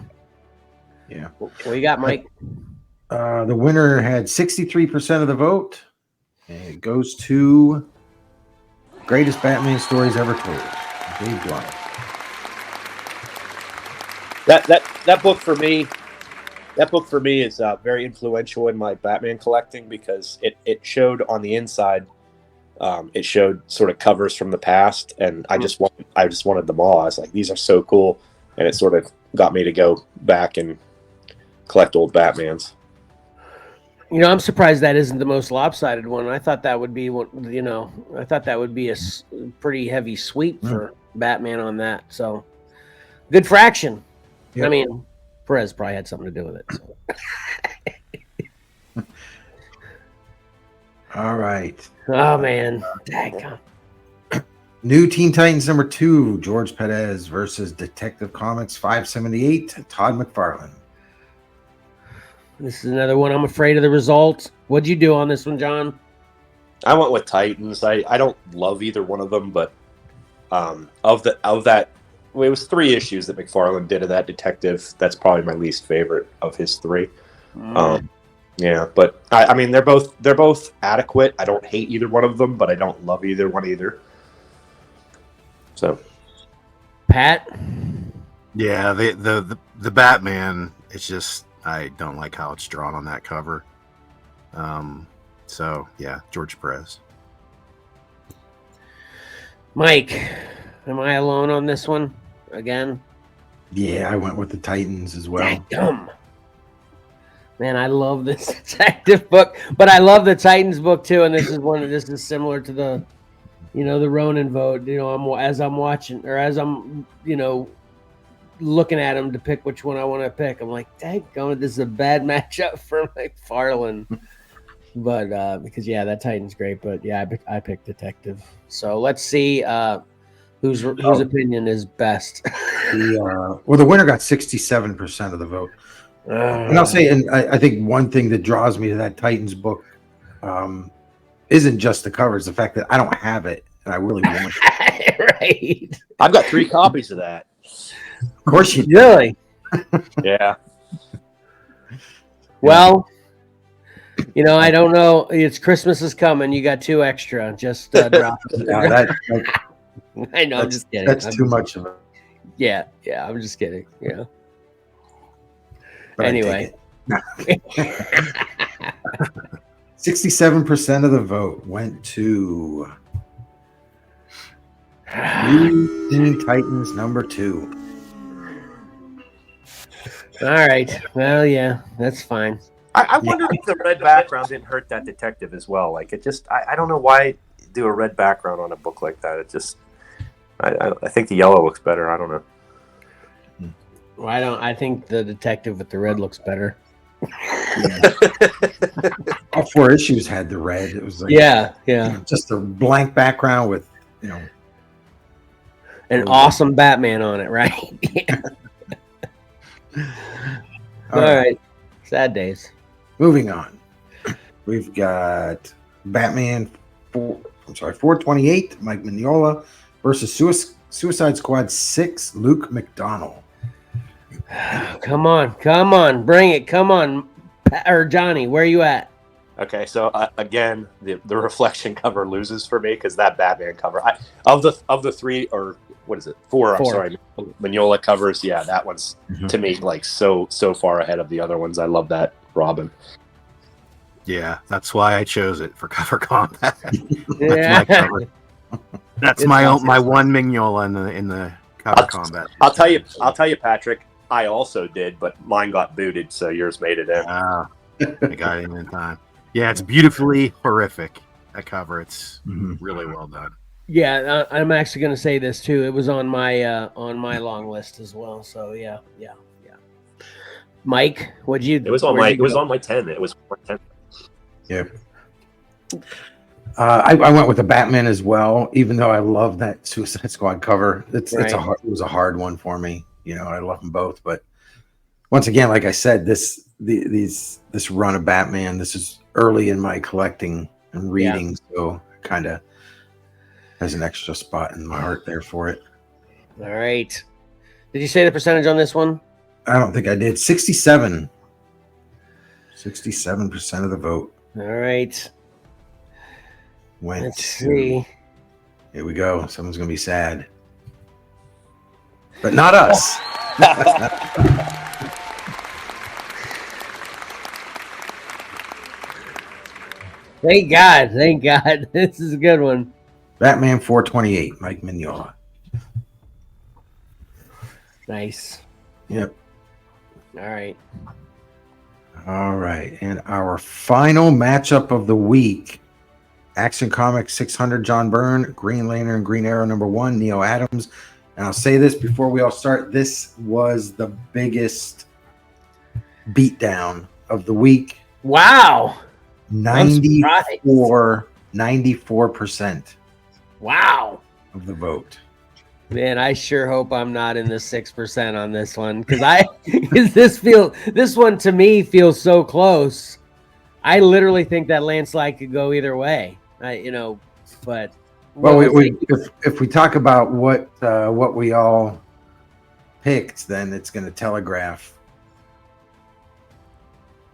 Yeah. What you got, Mike? The winner had 63% of the vote, and it goes to greatest Batman stories ever told. Dave Dorman. That book for me. That book for me is very influential in my Batman collecting because it showed on the inside. It showed sort of covers from the past, and I just wanted them all. I was like, these are so cool, and it sort of got me to go back and collect old Batmans. I'm surprised that isn't the most lopsided one. I thought that would be I thought that would be a pretty heavy sweep for Batman on that. So good fraction. Yep. I mean, Perez probably had something to do with it. So. All right. Oh man, daggone. New Teen Titans number 2, George Perez versus Detective Comics 578, Todd McFarlane. This is another one. I'm afraid of the result. What'd you do on this one, John? I went with Titans. I don't love either one of them, but of that, it was 3 issues that McFarlane did of that detective. That's probably my least favorite of his 3. Yeah, but I mean they're both adequate. I don't hate either one of them, but I don't love either one either. So, Pat? Yeah, the Batman. It's just I don't like how it's drawn on that cover. So yeah, George Perez. Mike, am I alone on this one again? Yeah, I went with the Titans as well. Damn. Man, I love this detective book, but I love the Titans book too. And this is similar to the, the Ronin vote. As I'm watching or as I'm, looking at them to pick which one I want to pick. I'm like, daggone, this is a bad matchup for McFarlane. But because that Titan's great. But yeah, I picked detective. So let's see whose opinion is best. The winner got 67% of the vote. And I'll say, and I think one thing that draws me to that Titans book isn't just the cover; it's the fact that I don't have it, and I really want it. Right. I've got 3 copies of that. Of course you do. Really? Yeah. Well, I don't know. It's Christmas is coming. You got 2 extra. Just drop it. I know. I'm just kidding. That's too much of it. Yeah. I'm just kidding. Yeah. But anyway. 67% of the vote went to Teen Titans #2. All right. Well, yeah, that's fine. I wondered if the red background didn't hurt that detective as well. Like it just, I don't know why do a red background on a book like that. It just, I think the yellow looks better. I don't know. Well, I think the detective with the red looks better. All 4 issues had the red. It was like just a blank background with an awesome Batman on it, right? All right. Sad days. Moving on. We've got Batman 428, Mike Mignola versus Suicide Squad 6, Luke McDonnell. Come on, bring it. Come on. Or Johnny, where are you at? Okay, so again, the reflection cover loses for me because that Batman cover, of the 3 or what is it, 4? I'm sorry, Mignola covers. Yeah, that one's to me like so far ahead of the other ones. I love that Robin. Yeah, that's why I chose it for cover combat. Yeah. That's my cover. That's my one Mignola in the cover combat. I'll tell you, Patrick. I also did, but mine got booted, so yours made it in. I got it in time. Yeah, it's beautifully horrific. That cover, it's really well done. Yeah, I'm actually going to say this too. It was on my long list as well. So yeah. Mike, what'd you? It was on my 10. It was 10. Yeah. I went with the Batman as well, even though I love that Suicide Squad cover. It was a hard one for me. I love them both, but once again, like I said, this run of Batman, this is early in my collecting and reading, so kind of has an extra spot in my heart there for it. All right. Did you say the percentage on this one? I don't think I did. 67% of the vote. All right. Let's see. Here we go. Someone's gonna be sad, but not us. Thank God. This is a good one. Batman 428, Mike Mignola. Nice. Yep. All right. And our final matchup of the week, Action Comics 600, John Byrne, Green Lantern, Green Arrow #1, Neil Adams. And I'll say this before we all start. This was the biggest beatdown of the week. Wow. 94%. Wow. Of the vote. Man, I sure hope I'm not in the 6% on this one because this one to me feels so close. I literally think that landslide could go either way. But if we talk about what we all picked, then it's going to telegraph.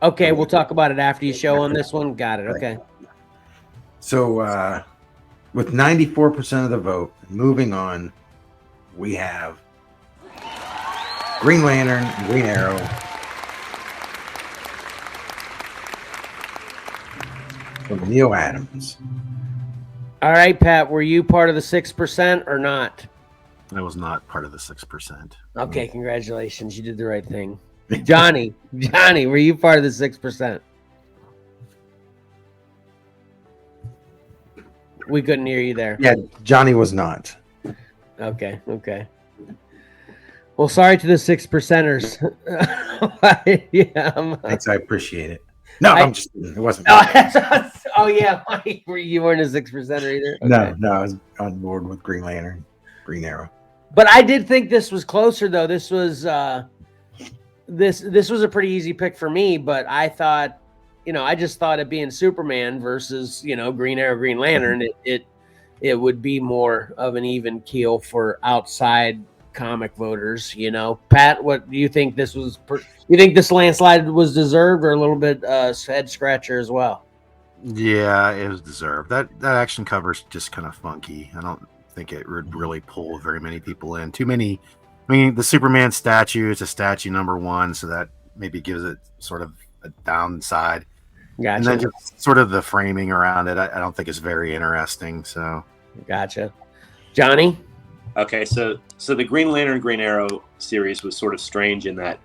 Okay, we'll talk about it after you show on this one. Got it. Okay. So with 94% of the vote, moving on, we have Green Lantern, Green Arrow. From Neil Adams. All right, Pat, were you part of the 6% or not? I was not part of the 6%. Okay, congratulations. You did the right thing. Johnny, were you part of the 6%? We couldn't hear you there. Yeah, Johnny was not. Okay. Well, sorry to the 6%ers. Thanks, I appreciate it. No, I'm just kidding. It wasn't. Oh yeah, you weren't a 6%er either. Okay. No, I was on board with Green Lantern, Green Arrow. But I did think this was closer, though. This was this was a pretty easy pick for me. But I thought, I just thought it being Superman versus Green Arrow, Green Lantern, it would be more of an even keel for outside comic voters. You know, Pat, what do you think this was? You think this landslide was deserved, or a little bit head scratcher as well? Yeah, it was deserved. That action cover's just kind of funky. I don't think it would really pull very many people in. Too many. I mean, the Superman statue is a statue number 1, so that maybe gives it sort of a downside. Gotcha. And then just sort of the framing around it, I don't think is very interesting. So, gotcha. Johnny? Okay, so the Green Lantern, Green Arrow series was sort of strange in that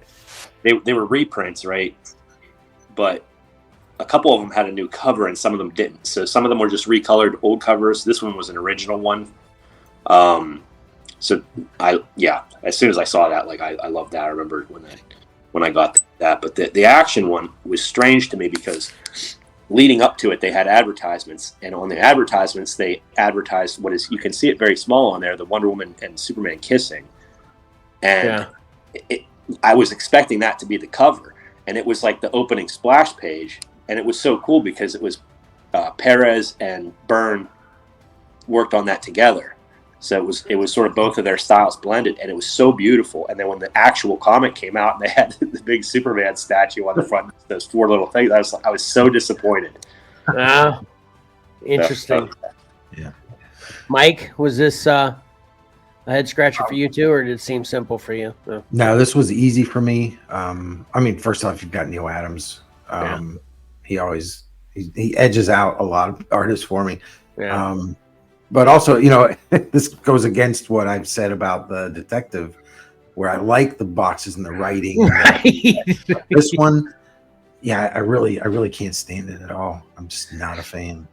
they were reprints, right? But a couple of them had a new cover and some of them didn't. So some of them were just recolored old covers. This one was an original one. So as soon as I saw that, like I loved that. I remember when I got that. But the action one was strange to me because leading up to it, they had advertisements, and on the advertisements, they advertised what is, you can see it very small on there, the Wonder Woman and Superman kissing. And I was expecting that to be the cover, and it was like the opening splash page, and it was so cool because it was Perez and Byrne worked on that together. So it was sort of both of their styles blended, and it was so beautiful. And then when the actual comic came out, and they had the big Superman statue on the front, those 4 little things, I was so disappointed. Interesting. Yeah. Mike, was this a head scratcher for you too, or did it seem simple for you? No, this was easy for me. I mean, first off, you've got Neil Adams. He edges out a lot of artists for me. Yeah. But also, you know, this goes against what I've said about the detective, where I like the boxes and the writing. Right. This one, I really can't stand it at all. I'm just not a fan.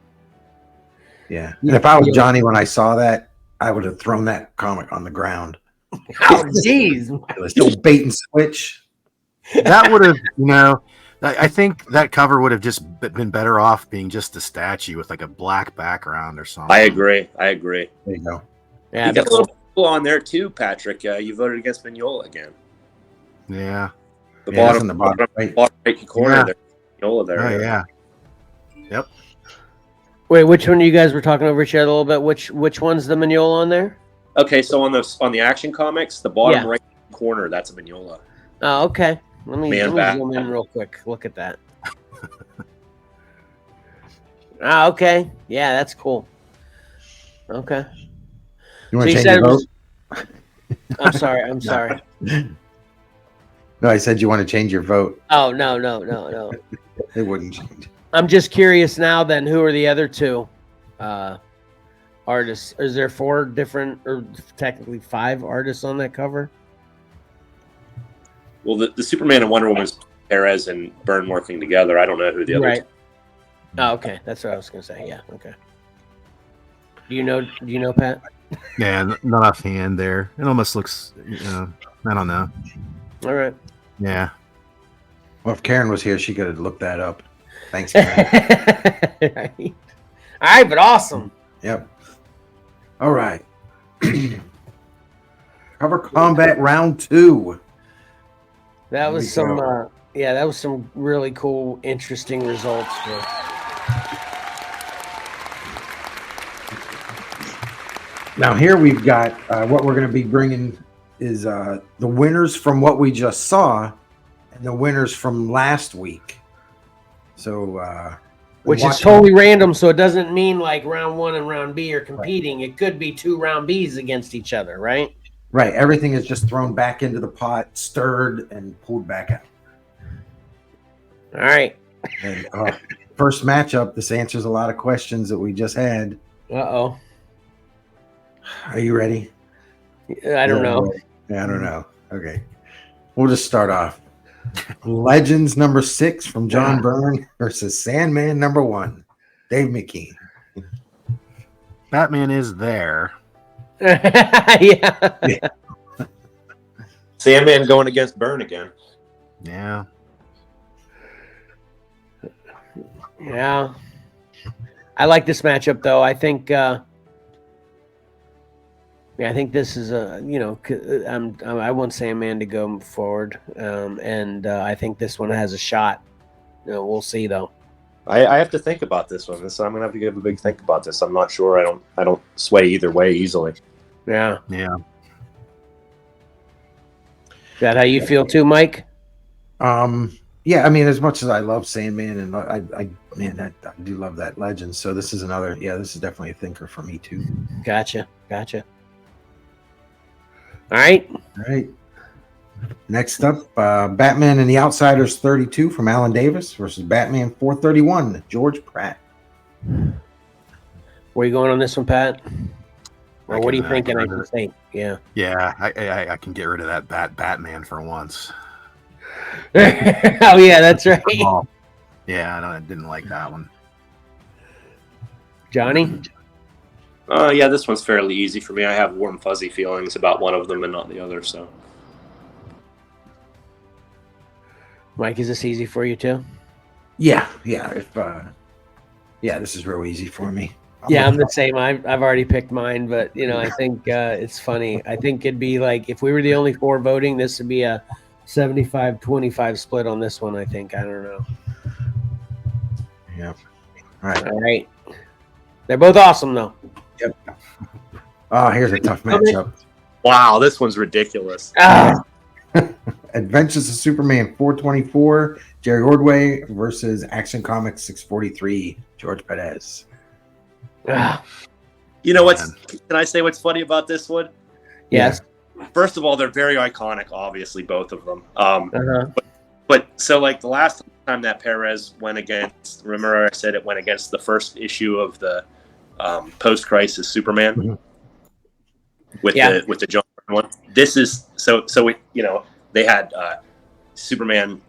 Yeah. And if I was Johnny when I saw that, I would have thrown that comic on the ground. Oh, geez. Still bait and switch. that would have, you know, I think that cover would have just been better off being just a statue with like a black background or something. I agree. There you go. Yeah, you got a little people on there too, Patrick. You voted against Mignola again. Yeah. The bottom right corner there. Mignola there. Oh, yeah. Yep. Wait, which one you guys were talking over each other a little bit? Which one's the Mignola on there? Okay, so on the Action Comics, the bottom right corner, that's a Mignola. Oh, okay. Let me zoom in real quick. Look at that. Okay. Yeah, that's cool. Okay. You want to change your vote? I'm sorry. No, I said you want to change your vote. Oh, no. It wouldn't change. I'm just curious now then, who are the other 2 artists? Is there 4 different, or technically 5 artists on that cover? Well, the Superman and Wonder Woman is Perez and Byrne working together. I don't know who the other. Right. Oh, okay. That's what I was going to say. Yeah. Okay. Do you know, Pat? Yeah, not offhand there. It almost looks, I don't know. All right. Yeah. Well, if Karen was here, she could have looked that up. Thanks, Karen. Right. All right, but awesome. Yep. All right. Cover Combat Round 2. That was some, that was some really cool, interesting results. Now here we've got what we're going to be bringing is the winners from what we just saw, and the winners from last week. So, which is totally random, so it doesn't mean like round 1 and round B are competing. Right. It could be 2 round Bs against each other, right? Right. Everything is just thrown back into the pot, stirred, and pulled back out. All right. And, first matchup, this answers a lot of questions that we just had. Uh-oh. Are you ready? I don't know. Yeah, I don't know. Okay. We'll just start off. Legends number 6 from John Byrne versus Sandman number 1, Dave McKean. Batman is there. Yeah. Sandman going against Byrne again. Yeah. Yeah. I like this matchup though. I think I think this is I want Sandman to go forward, and I think this one has a shot. We'll see though. I have to think about this one. I'm gonna have to give a big think about this. I'm not sure. I don't sway either way easily. Yeah. Yeah. Is that how you feel too, Mike? Yeah, I mean, as much as I love Sandman, and I do love that legend. So this is another. Yeah, this is definitely a thinker for me too. Gotcha. All right. Next up, Batman and the Outsiders 32 from Alan Davis versus Batman 431, George Pratt. Where are you going on this one, Pat? Or what are you thinking I can say? Yeah. Yeah, I can get rid of that Batman for once. Oh yeah, that's right. Yeah, I didn't like that one. Johnny? Yeah, this one's fairly easy for me. I have warm, fuzzy feelings about one of them and not the other. So, Mike, is this easy for you too? Yeah. If this is real easy for me. I'm the same. I've already picked mine, but I think it's funny. I think it'd be like if we were the only 4 voting, this would be a 75-25 split on this one. I think. I don't know. Yeah. All right. They're both awesome, though. Yep. Oh, here's a tough matchup. Wow, this one's ridiculous. Adventures of Superman 424, Jerry Ordway versus Action Comics 643, George Perez. You know what's? Can I say what's funny about this one? Yes. First of all, they're very iconic. Obviously, both of them. But so like the last time that Perez went against, remember I said it went against the first issue of the post-crisis Superman with the John one. This is so they had Superman,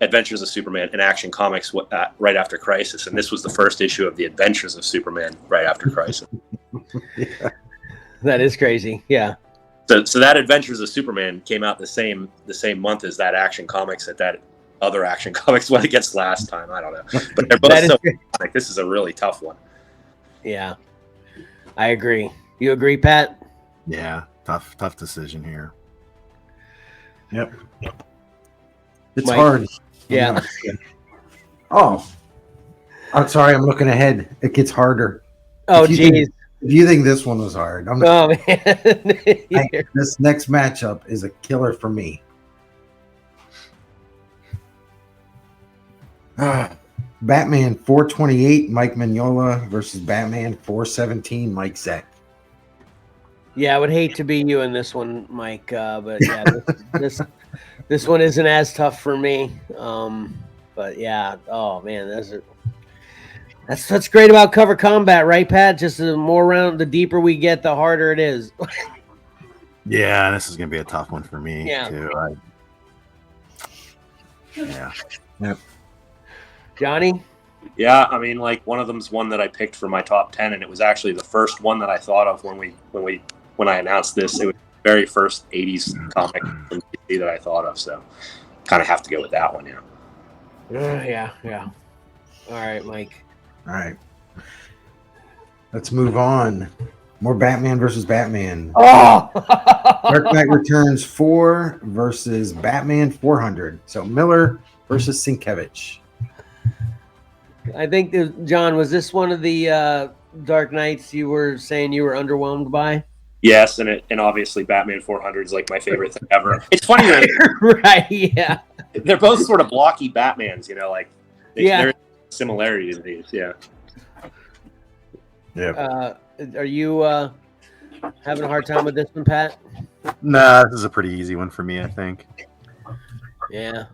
Adventures of Superman, and Action Comics right after Crisis, and this was the first issue of the Adventures of Superman right after Crisis. Yeah. That is crazy. Yeah. So that Adventures of Superman came out the same month as that Action Comics that other Action Comics went against last time. I don't know, but they're both so iconic. This is a really tough one. Yeah, I agree. You agree, Pat? Yeah, tough decision here. Yep. It's hard. Yeah. Oh, I'm sorry. I'm looking ahead. It gets harder. Oh, geez. If you think this one was hard, oh man, this next matchup is a killer for me. Batman 428, Mike Mignola versus Batman 417, Mike Zeck. Yeah, I would hate to be you in this one, Mike, but yeah, this one isn't as tough for me. But yeah, oh man, that's what's great about cover combat, right, Pat? Just the deeper we get, the harder it is. Yeah, this is gonna be a tough one for me too. Yep. Johnny? Yeah, I mean, like one of them's one that I picked for my top 10, and it was actually the first one that I thought of when I announced this. It was the very first 80s comic from DC that I thought of, so kind of have to go with that one, Yeah. All right, Mike. All right. Let's move on. More Batman versus Batman. Oh! Dark Knight Returns 4 versus Batman 400. So Miller versus Sienkiewicz. I think, John, was this one of the Dark Knights you were saying you were underwhelmed by? Yes, and obviously Batman 400 is like my favorite thing ever. It's funny that right? Yeah, they're both sort of blocky Batmans. There's similarity to these. Yeah. Yeah. Are you having a hard time with this one, Pat? Nah, this is a pretty easy one for me, I think. Yeah,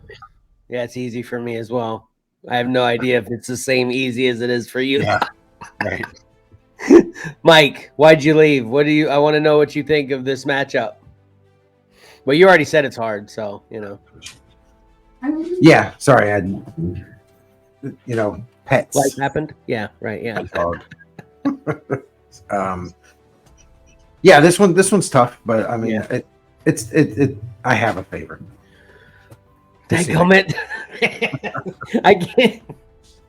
it's easy for me as well. I have no idea if it's the same easy as it is for you. Yeah. Right. Mike, why'd you leave? I want to know what you think of this matchup. Well, you already said it's hard, so Yeah, sorry, pets. Life happened. Yeah, right. Yeah. Yeah, this one's tough, but I mean, it. I have a favorite. Dadgummit. I can't.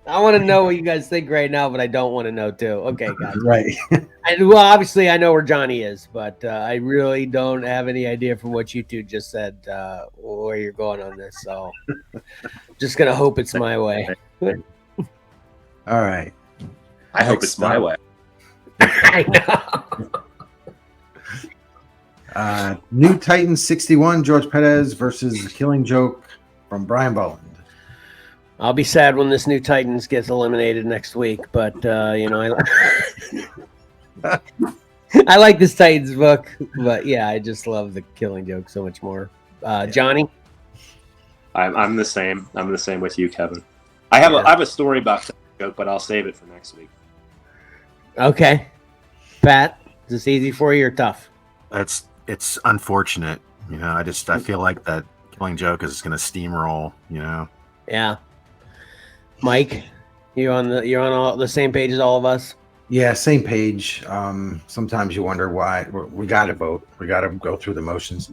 I want to know what you guys think right now, but I don't want to know too. Okay, guys. Right. Well, obviously, I know where Johnny is, but I really don't have any idea from what you two just said where you're going on this. So, just gonna hope it's my way. All right. I hope it's my way. I know. New Titans 61, George Perez versus Killing Joke from Brian Bolland. I'll be sad when this New Titans gets eliminated next week, but you know, I like this Titans book, but yeah, I just love the Killing Joke so much more. Johnny, I'm the same. I'm the same with you, Kevin. I have a story about Killing Joke, but I'll save it for next week. Okay, Pat, is this easy for you or tough? It's unfortunate, you know. I feel like that Killing Joke is going to steamroll, you know. Yeah, Mike, you're on all the same page as all of us. Yeah, same page. Sometimes you wonder why we got to vote. We got to go through the motions,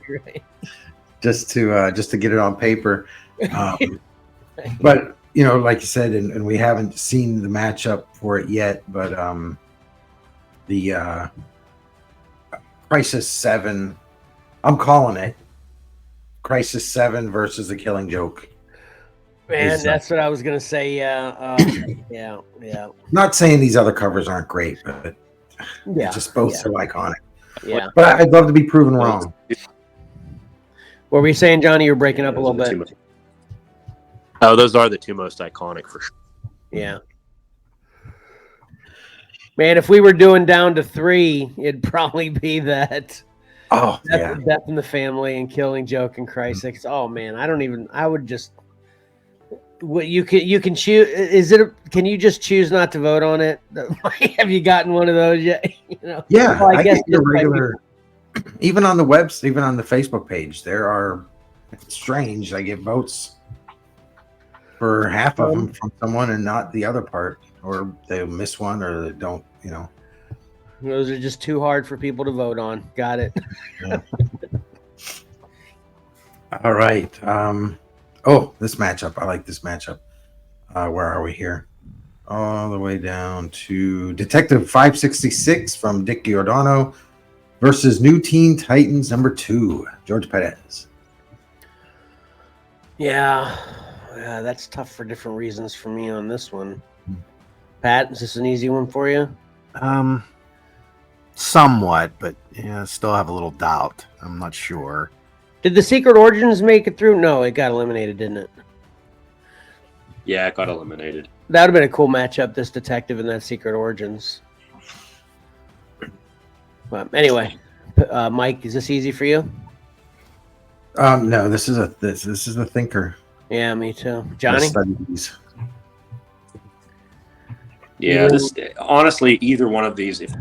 right. Just to get it on paper. But you know, like you said, and we haven't seen the matchup for it yet. But the Crisis 7, I'm calling it Crisis 7 versus the Killing Joke. Man, that's what I was gonna say. Yeah. Not saying these other covers aren't great, but just both so iconic. Yeah, but I'd love to be proven wrong. What were you saying, Johnny? You're breaking up a little bit. Oh, those are the two most iconic for sure. Yeah. Man, if we were doing down to 3, it'd probably be that. Oh, Death in the Family and Killing Joke and Crisis. Oh man, I would just. What you can choose? Can you just choose not to vote on it? Have you gotten one of those yet? You know? Yeah, well, I guess get regular. Even on the even on the Facebook page, there are strange. I get votes for half of them from someone and not the other part, or they'll miss one, or they don't. You know, those are just too hard for people to vote on. Got it. Yeah. All right. Oh, this matchup. I like this matchup. Where are we here? All the way down to Detective 566 from Dick Giordano versus New Teen Titans #2, George Perez. Yeah, that's tough for different reasons for me on this one. Pat, is this an easy one for you? Somewhat, but still have a little doubt. I'm not sure. Did the Secret Origins make it through? No, it got eliminated, didn't it? Yeah, it got eliminated. That would have been a cool matchup, this Detective and that Secret Origins. But anyway, Mike, is this easy for you? No, this is a thinker. Yeah, me too. Johnny? Yeah, this honestly, either one of these, if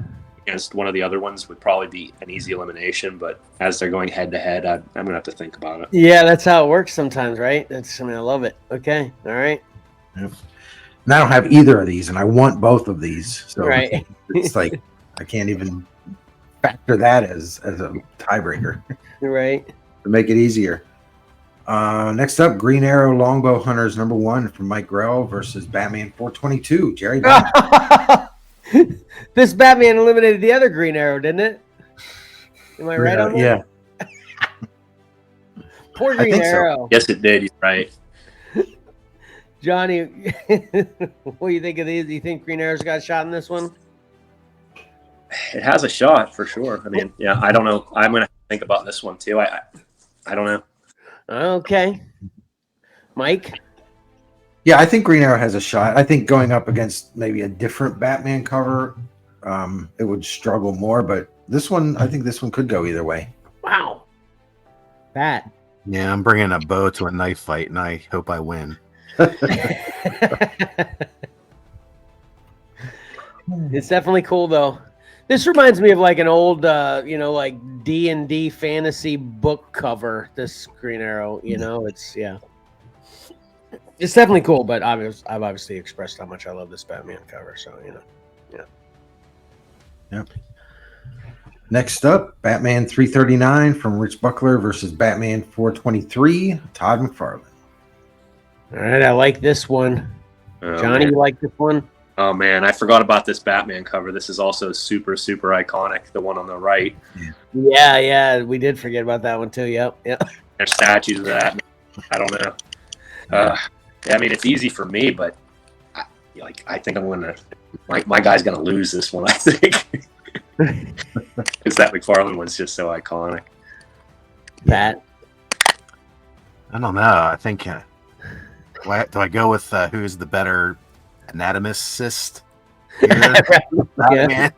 against one of the other ones, would probably be an easy elimination. But as they're going head to head, I'm gonna have to think about it. Yeah, that's how it works sometimes, right? I love it. Okay, all right. Yep. And I don't have either of these, and I want both of these. So right. It's like I can't even factor that as a tiebreaker. Right. To make it easier. Next up, Green Arrow Longbow Hunters #1 from Mike Grell versus Batman 422, Jerry Batman. This Batman eliminated the other Green Arrow, didn't it? Am I right on that? Yeah. Poor Green Arrow. So. Yes, it did. You're right. Johnny, what do you think of these? Do you think Green Arrow's got a shot in this one? It has a shot for sure. I mean, yeah, I don't know. I'm gonna think about this one too. I don't know. Okay, Mike. Yeah, I think Green Arrow has a shot. I think going up against maybe a different Batman cover, it would struggle more. But this one, I think this one could go either way. Wow. Bat. Yeah, I'm bringing a bow to a knife fight, and I hope I win. It's definitely cool, though. This reminds me of like an old, like D&D fantasy book cover. This Green Arrow, it's definitely cool. But I've obviously expressed how much I love this Batman cover. So yeah. Yep. Next up, Batman 339 from Rich Buckler versus Batman 423, Todd McFarlane. All right, I like this one. Johnny, you like this one? Oh man, I forgot about this Batman cover. This is also super, super iconic. The one on the right. Yeah, we did forget about that one too. Yep. There's statues of that. I don't know. I mean, it's easy for me, but I think I'm gonna. My guy's gonna lose this one. I think. Because that McFarlane one's just so iconic. Pat. I don't know. I think. Do I go with who's the better anatomist? Yeah.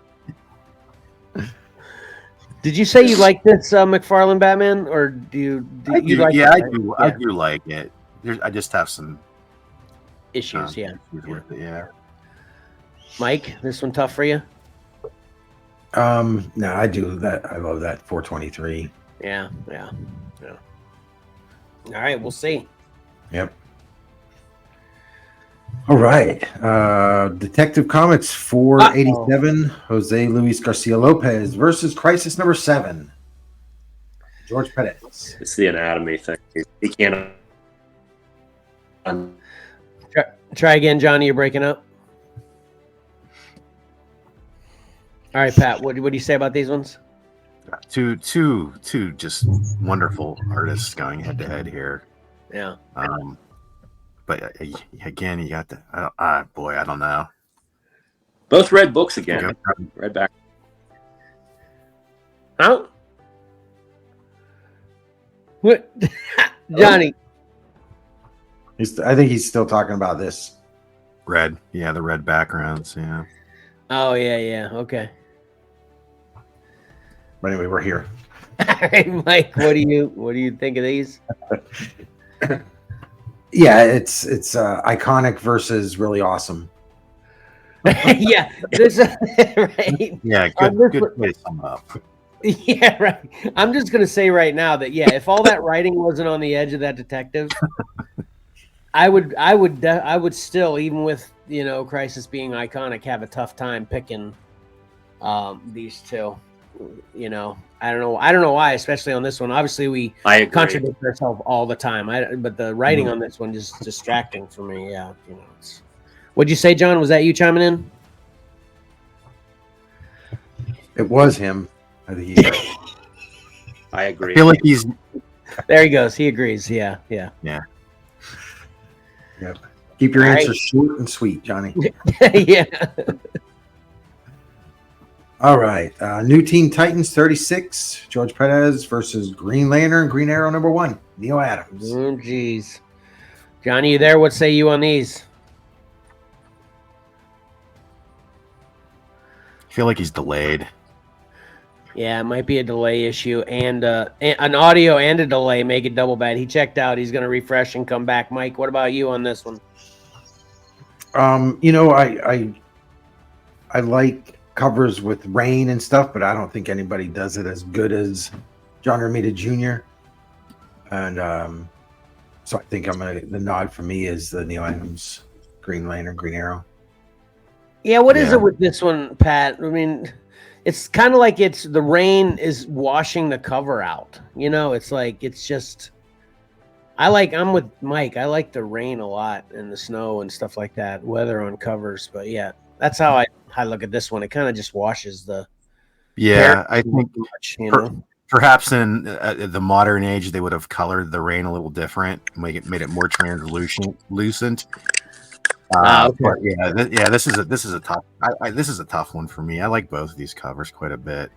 Did you say you like this McFarlane Batman, or do you like it? I do like it. I just have some issues. With it, yeah. Mike, this one tough for you? No, I do that. I love that 423. Yeah. All right, we'll see. Yep. All right. Detective Comics 487, Jose Luis Garcia Lopez versus Crisis number 7, George Perez. It's the anatomy thing. He can't. Try again, Johnny. You're breaking up. All right, Pat. What do you say about these ones? Two just wonderful artists going head to head here. Yeah. But again, you got the boy. I don't know. Both read books again. Read back. Huh? What, Johnny? I think he's still talking about this. Red, yeah, the red backgrounds, yeah. Oh yeah. Okay. But anyway, we're here. All right, Mike. What do you think of these? Yeah, it's iconic versus really awesome. Yeah, this right. Yeah, good way to sum up. Yeah, right. I'm just gonna say right now that if all that writing wasn't on the edge of that detective, I would still, even with Crisis being iconic, have a tough time picking these two. I don't know why, especially on this one. Obviously, we contradict ourselves all the time. But the writing on this one is distracting for me. Yeah, what'd you say, John? Was that you chiming in? It was him. I agree. I feel like he's. There he goes. He agrees. Yeah. Yep. Keep your answers short and sweet, Johnny. Yeah. All right. New Teen Titans 36, George Perez versus Green Lantern, Green Arrow number 1, Neil Adams. Oh, geez. Johnny, you there? What say you on these? I feel like he's delayed. Yeah, it might be a delay issue, and an audio and a delay make it double bad. He checked out. He's going to refresh and come back. Mike, what about you on this one? I like covers with rain and stuff, but I don't think anybody does it as good as John Romita Jr. And so I think the nod for me is the Neil Adams Green Lantern, Green Arrow. Yeah, what is it with this one, Pat? I mean, it's kind of like the rain is washing the cover out. It's like it's just. I'm with Mike. I like the rain a lot and the snow and stuff like that, weather on covers. But yeah, that's how I look at this one. It kind of just washes the. Yeah, I think much, perhaps in the modern age they would have colored the rain a little different, made it more translucent. Okay. But this is a tough. This is a tough one for me. I like both of these covers quite a bit.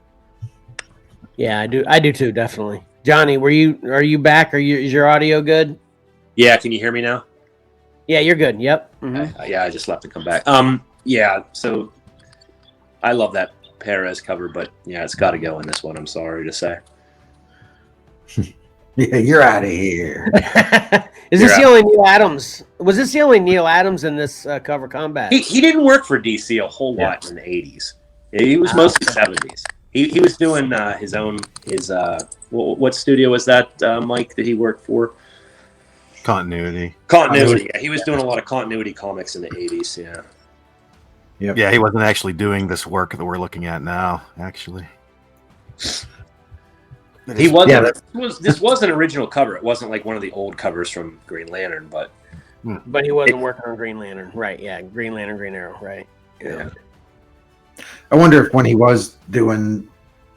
Yeah, I do too, definitely. Johnny, are you back? Is your audio good? Yeah, can you hear me now? Yeah, you're good. Yep. Mm-hmm. Yeah, I just left to come back. Yeah, so I love that Perez cover, but yeah, it's got to go in this one. I'm sorry to say. Yeah, you're out of here. Is this the only Neil Adams? Was this the only Neil Adams in this cover combat? He didn't work for DC a whole lot in the 80s. He was mostly 70s. He was doing his what studio was that, Mike, that he worked for? Continuity. Yeah, he was doing a lot of continuity comics in the 80s. Yeah. Yep. Yeah, he wasn't actually doing this work that we're looking at now. Actually, he wasn't. Yeah, this was an original cover. It wasn't like one of the old covers from Green Lantern, but he wasn't working on Green Lantern, right? Yeah, Green Lantern, Green Arrow, right? Yeah. I wonder if when he was doing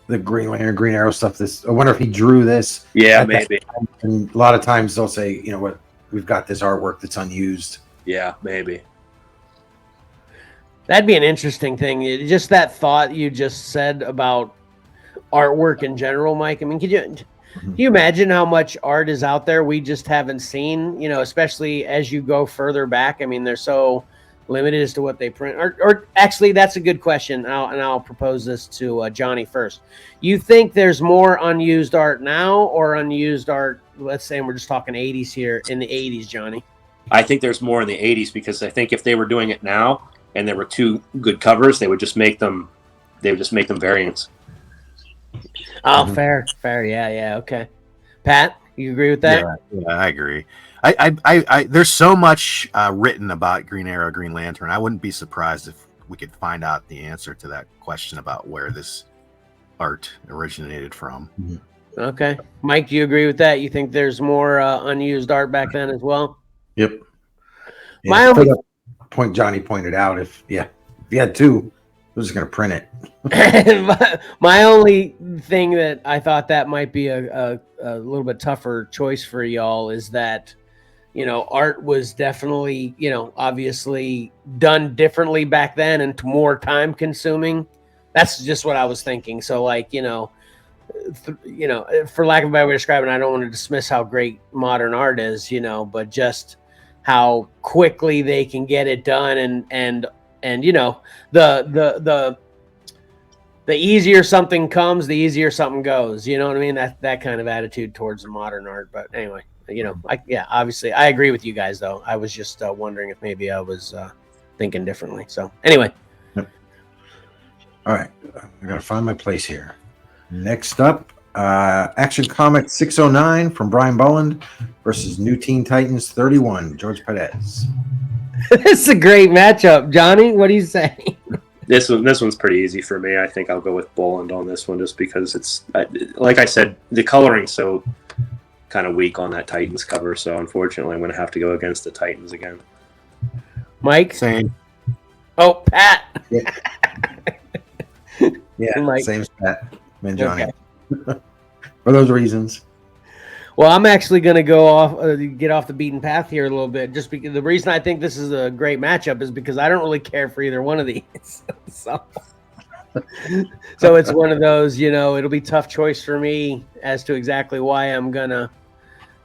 the Green Lantern, Green Arrow stuff, I wonder if he drew this. Yeah, maybe. And a lot of times they'll say, you know what, we've got this artwork that's unused. Yeah, maybe. That'd be an interesting thing. Just that thought you just said about artwork in general, Mike. I mean, can you imagine how much art is out there we just haven't seen? You know, especially as you go further back. I mean, they're so limited as to what they print. Or actually, that's a good question. I'll propose this to Johnny first. You think there's more unused art now, or unused art? Let's say we're just talking 80s here. In the 80s, Johnny. I think there's more in the 80s because I think if they were doing it now and there were two good covers, they would just make them. They would just make them variants. Oh, fair. Yeah. Okay. Pat, you agree with that? Yeah, I agree. I there's so much written about Green Arrow, Green Lantern. I wouldn't be surprised if we could find out the answer to that question about where this art originated from. Okay. Mike, do you agree with that? You think there's more unused art back then as well? Yep. My only point Johnny pointed out, if you had two, we're just going to print it. my only thing that I thought that might be a little bit tougher choice for y'all is that, you know, art was definitely, you know, obviously done differently back then and more time consuming. That's just what I was thinking. So like, you know, for lack of a better way to describe it, I don't want to dismiss how great modern art is, you know, but just how quickly they can get it done and you know, the easier something comes, the easier something goes. You know what I mean? That kind of attitude towards the modern art. But anyway, you know, obviously I agree with you guys though. I was just wondering if maybe I was thinking differently. So anyway. Yep. All right. I got to find my place here. Next up, Action Comics 609 from Brian Bolland versus New Teen Titans 31, George Perez. This is a great matchup. Johnny, what do you say? This one's pretty easy for me. I think I'll go with Boland on this one just because it's, like I said, the coloring's so kind of weak on that Titans cover. So unfortunately, I'm going to have to go against the Titans again. Mike? Same. Oh, Pat. Yeah, Mike. Same as Pat and Johnny. Okay. For those reasons. Well, I'm actually going to get off the beaten path here a little bit, just because the reason I think this is a great matchup is because I don't really care for either one of these. So it's one of those, you know, it'll be a tough choice for me as to exactly why I'm going to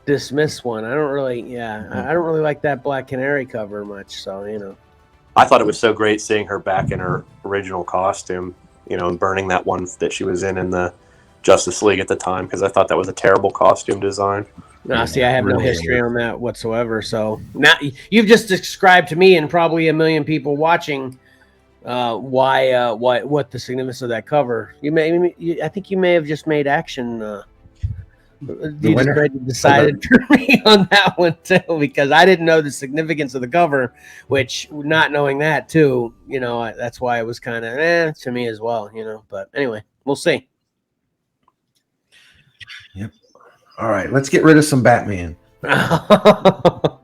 dismiss one. I don't really like that Black Canary cover much. So, you know, I thought it was so great seeing her back in her original costume, you know, and burning that one that she was in the Justice League at the time, because I thought that was a terrible costume design. No, see, I have no history on that whatsoever. So now you've just described to me and probably a million people watching what the significance of that cover. I think you may have just made Action. You just decided for me on that one too, because I didn't know the significance of the cover. Which, not knowing that too, you know, that's why it was kind of to me as well. You know, but anyway, we'll see. Yep. All right, let's get rid of some Batman. Batman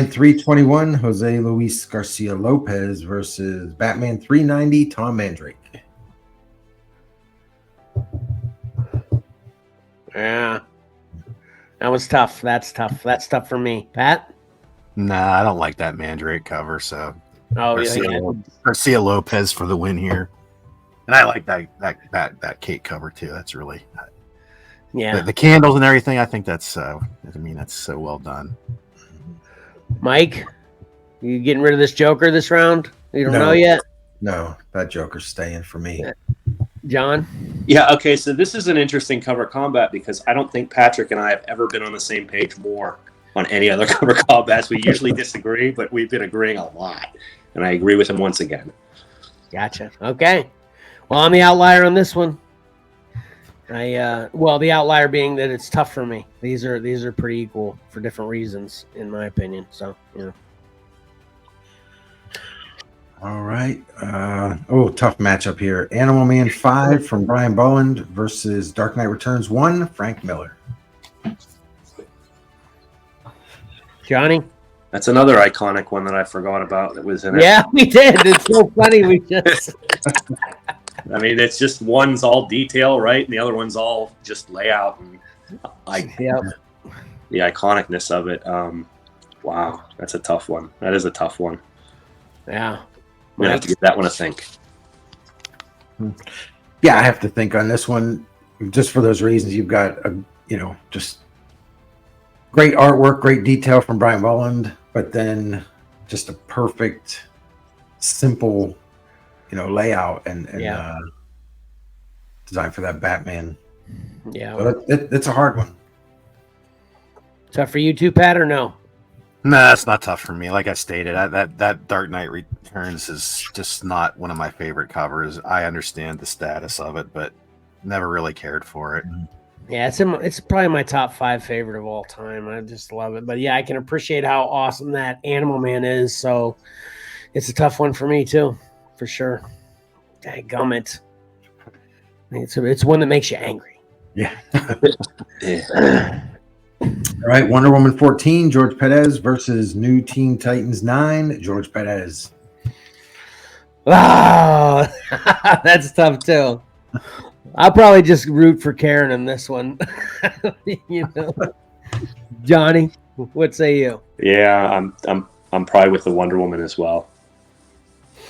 321, Jose Luis Garcia Lopez versus Batman 390, Tom Mandrake. Yeah. That was tough. That's tough. That's tough for me. Pat? Nah, I don't like that Mandrake cover, so Garcia Lopez for the win here. And I like that Kate cover too. That's really the candles and everything. I think that's that's so well done. Mike, you getting rid of this Joker this round? You don't know yet? No, that Joker's staying for me. John? Yeah, okay, so this is an interesting cover combat because I don't think Patrick and I have ever been on the same page more on any other cover combats. We usually disagree, but we've been agreeing a lot. And I agree with him once again. Gotcha. Okay. Well, I'm the outlier on this one. The outlier being that it's tough for me. These are pretty equal for different reasons, in my opinion. So, you know. All right. Tough matchup here. Animal Man 5 from Brian Bolland versus Dark Knight Returns 1, Frank Miller. Johnny? That's another iconic one that I forgot about that was in it. Yeah, we did. It's so funny. We just... I mean, it's just one's all detail, right? And the other one's all just layout. And the iconicness of it. Wow, that's a tough one. That is a tough one. Yeah. I'm gonna have to give that one a think. Yeah, I have to think on this one, just for those reasons. You've got just great artwork, great detail from Brian Bolland, but then just a perfect, simple, layout and design for that Batman. Yeah, so that's a hard one. Tough for you too, Pat, or no? Nah, it's not tough for me. Like I stated, that Dark Knight Returns is just not one of my favorite covers. I understand the status of it, but never really cared for it. Yeah, it's probably my top 5 favorite of all time. I just love it. But yeah, I can appreciate how awesome that Animal Man is. So it's a tough one for me too, for sure. Dadgummit. It's one that makes you angry. Yeah. All right, Wonder Woman 14, George Perez versus New Teen Titans 9, George Perez. Oh, that's tough too. I'll probably just root for Karen in this one. Johnny, what say you? Yeah, I'm probably with the Wonder Woman as well.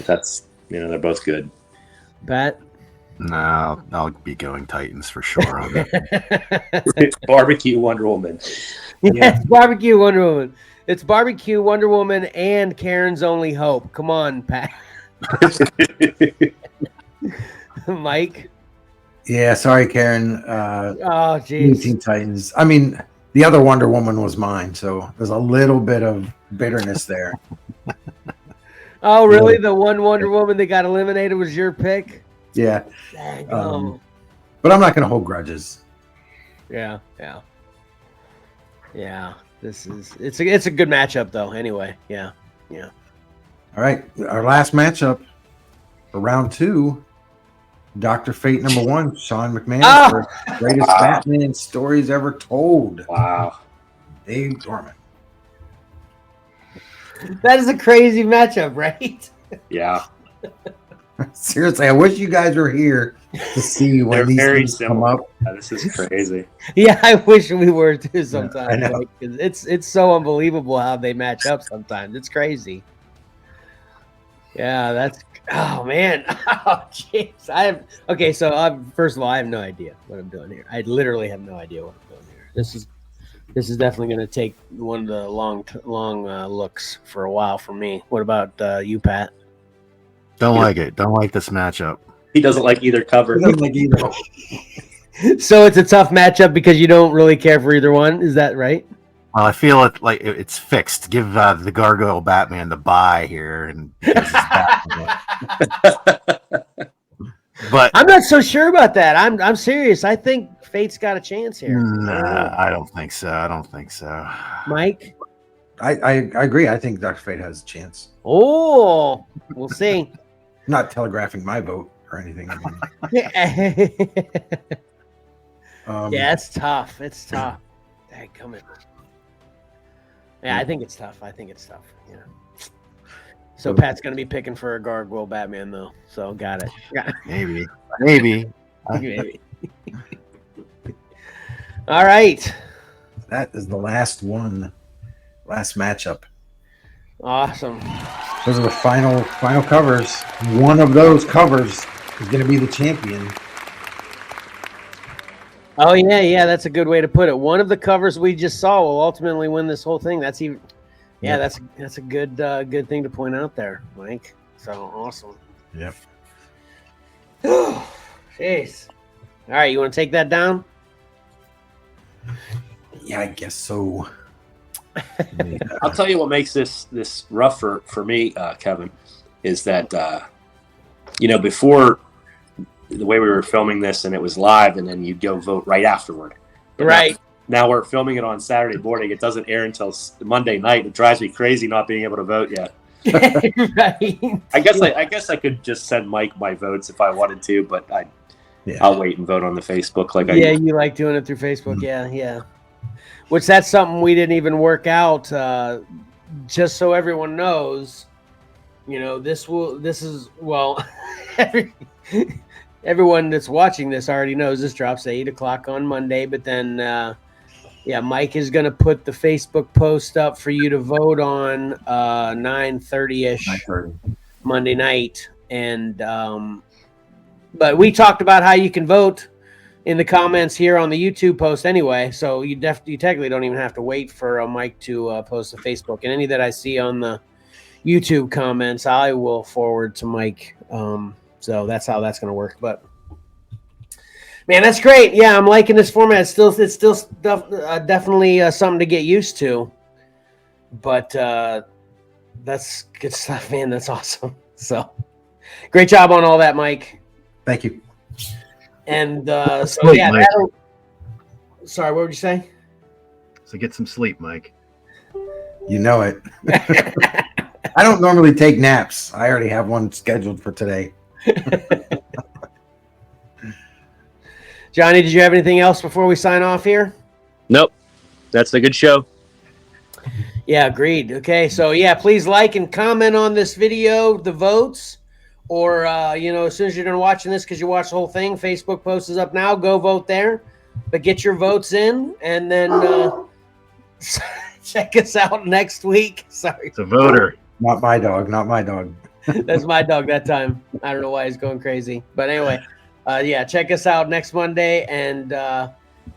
That's they're both good. Pat? No, I'll be going Titans for sure on that. Barbecue Wonder Woman. Yes, Barbecue Wonder Woman. It's Barbecue Wonder Woman and Karen's Only Hope. Come on, Pat. Mike? Yeah, sorry, Karen. Oh, New jeez. Teen Titans. I mean, the other Wonder Woman was mine, so there's a little bit of bitterness there. Oh, really? The one Wonder Woman that got eliminated was your pick? Yeah. Dang, But I'm not going to hold grudges. Yeah. It's a good matchup though. Anyway, yeah. All right, our last matchup for round 2, Dr. Fate #1, Sean McMahon for greatest Batman stories ever told. Wow. Dave Dorman. That is a crazy matchup, right? Yeah. Seriously, I wish you guys were here to see when these things come up. Yeah, this is crazy. Yeah, I wish we were too sometimes. I know. Like, it's so unbelievable how they match up sometimes. It's crazy. Yeah, that's oh man. Oh jeez. So first of all, I have no idea what I'm doing here. I literally have no idea what I'm doing here. This is definitely going to take one of the long looks for a while for me. What about you, Pat? Don't like it. Don't like this matchup. He doesn't like either cover. He doesn't like either. So it's a tough matchup because you don't really care for either one. Is that right? Well, I feel it like it's fixed. Give the Gargoyle Batman the bye here, and but I'm not so sure about that. I'm serious. I think Fate's got a chance here. Nah, I don't think so. Mike? I agree. I think Dr. Fate has a chance. Oh, we'll see. Not telegraphing my vote or anything. I mean, yeah, it's tough. It's tough. Dang, come in. Yeah, I think it's tough. Yeah. So Pat's gonna be picking for a Gargoyle Batman though. So got it. Maybe. Maybe. All right. That is the last one. Last matchup. Awesome. Those are the final covers. One of those covers is going to be the champion. Oh yeah, that's a good way to put it. One of the covers we just saw will ultimately win this whole thing. That's even, that's a good thing to point out there, Mike. So awesome. Yep. Jeez. All right, you want to take that down? Yeah, I guess so. I'll tell you what makes this rough for me, Kevin, is that before the way we were filming this and it was live, and then you'd go vote right afterward. But right. Now we're filming it on Saturday morning. It doesn't air until Monday night. It drives me crazy not being able to vote yet. Right. I guess I could just send Mike my votes if I wanted to, but I'll wait and vote on the Facebook you like doing it through Facebook. Yeah. Which that's something we didn't even work out. Just so everyone knows, everyone that's watching this already knows this drops at 8:00 on Monday. But then, Mike is going to put the Facebook post up for you to vote on 9:30ish Monday night. And but we talked about how you can vote in the comments here on the YouTube post anyway. So you technically don't even have to wait for Mike to post to Facebook. And any that I see on the YouTube comments, I will forward to Mike. So that's how that's going to work. But man, that's great. Yeah, I'm liking this format. It's still definitely something to get used to. But that's good stuff, man. That's awesome. So great job on all that, Mike. Thank you. And so Sleep, yeah, Mike. sorry, what would you say? So get some sleep, Mike. You know it. I don't normally take naps. I already have one scheduled for today. Johnny, did you have anything else before we sign off here? Nope. That's a good show. Yeah, agreed. Okay, so yeah, please like and comment on this video, the votes, or as soon as you're done watching this, because you watch the whole thing, Facebook post is up now. Go vote there, but get your votes in, and then check us out next week. Sorry, It's a voter. Not my dog. Not my dog. that's my dog that time. I don't know why he's going crazy, but anyway, yeah, check us out next Monday, and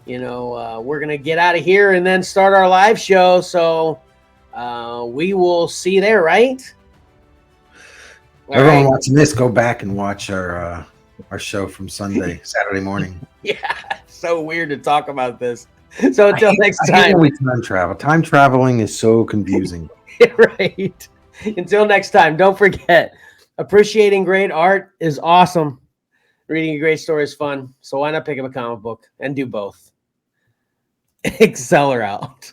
we're gonna get out of here and then start our live show. So we will see you there, right? Everyone watching this, go back and watch our show from Sunday, Saturday morning. Yeah, so weird to talk about this. So until next I hate time. when we time travel. Time traveling is so confusing. Right. Until next time, don't forget, appreciating great art is awesome. Reading a great story is fun. So why not pick up a comic book and do both? Xcellar out.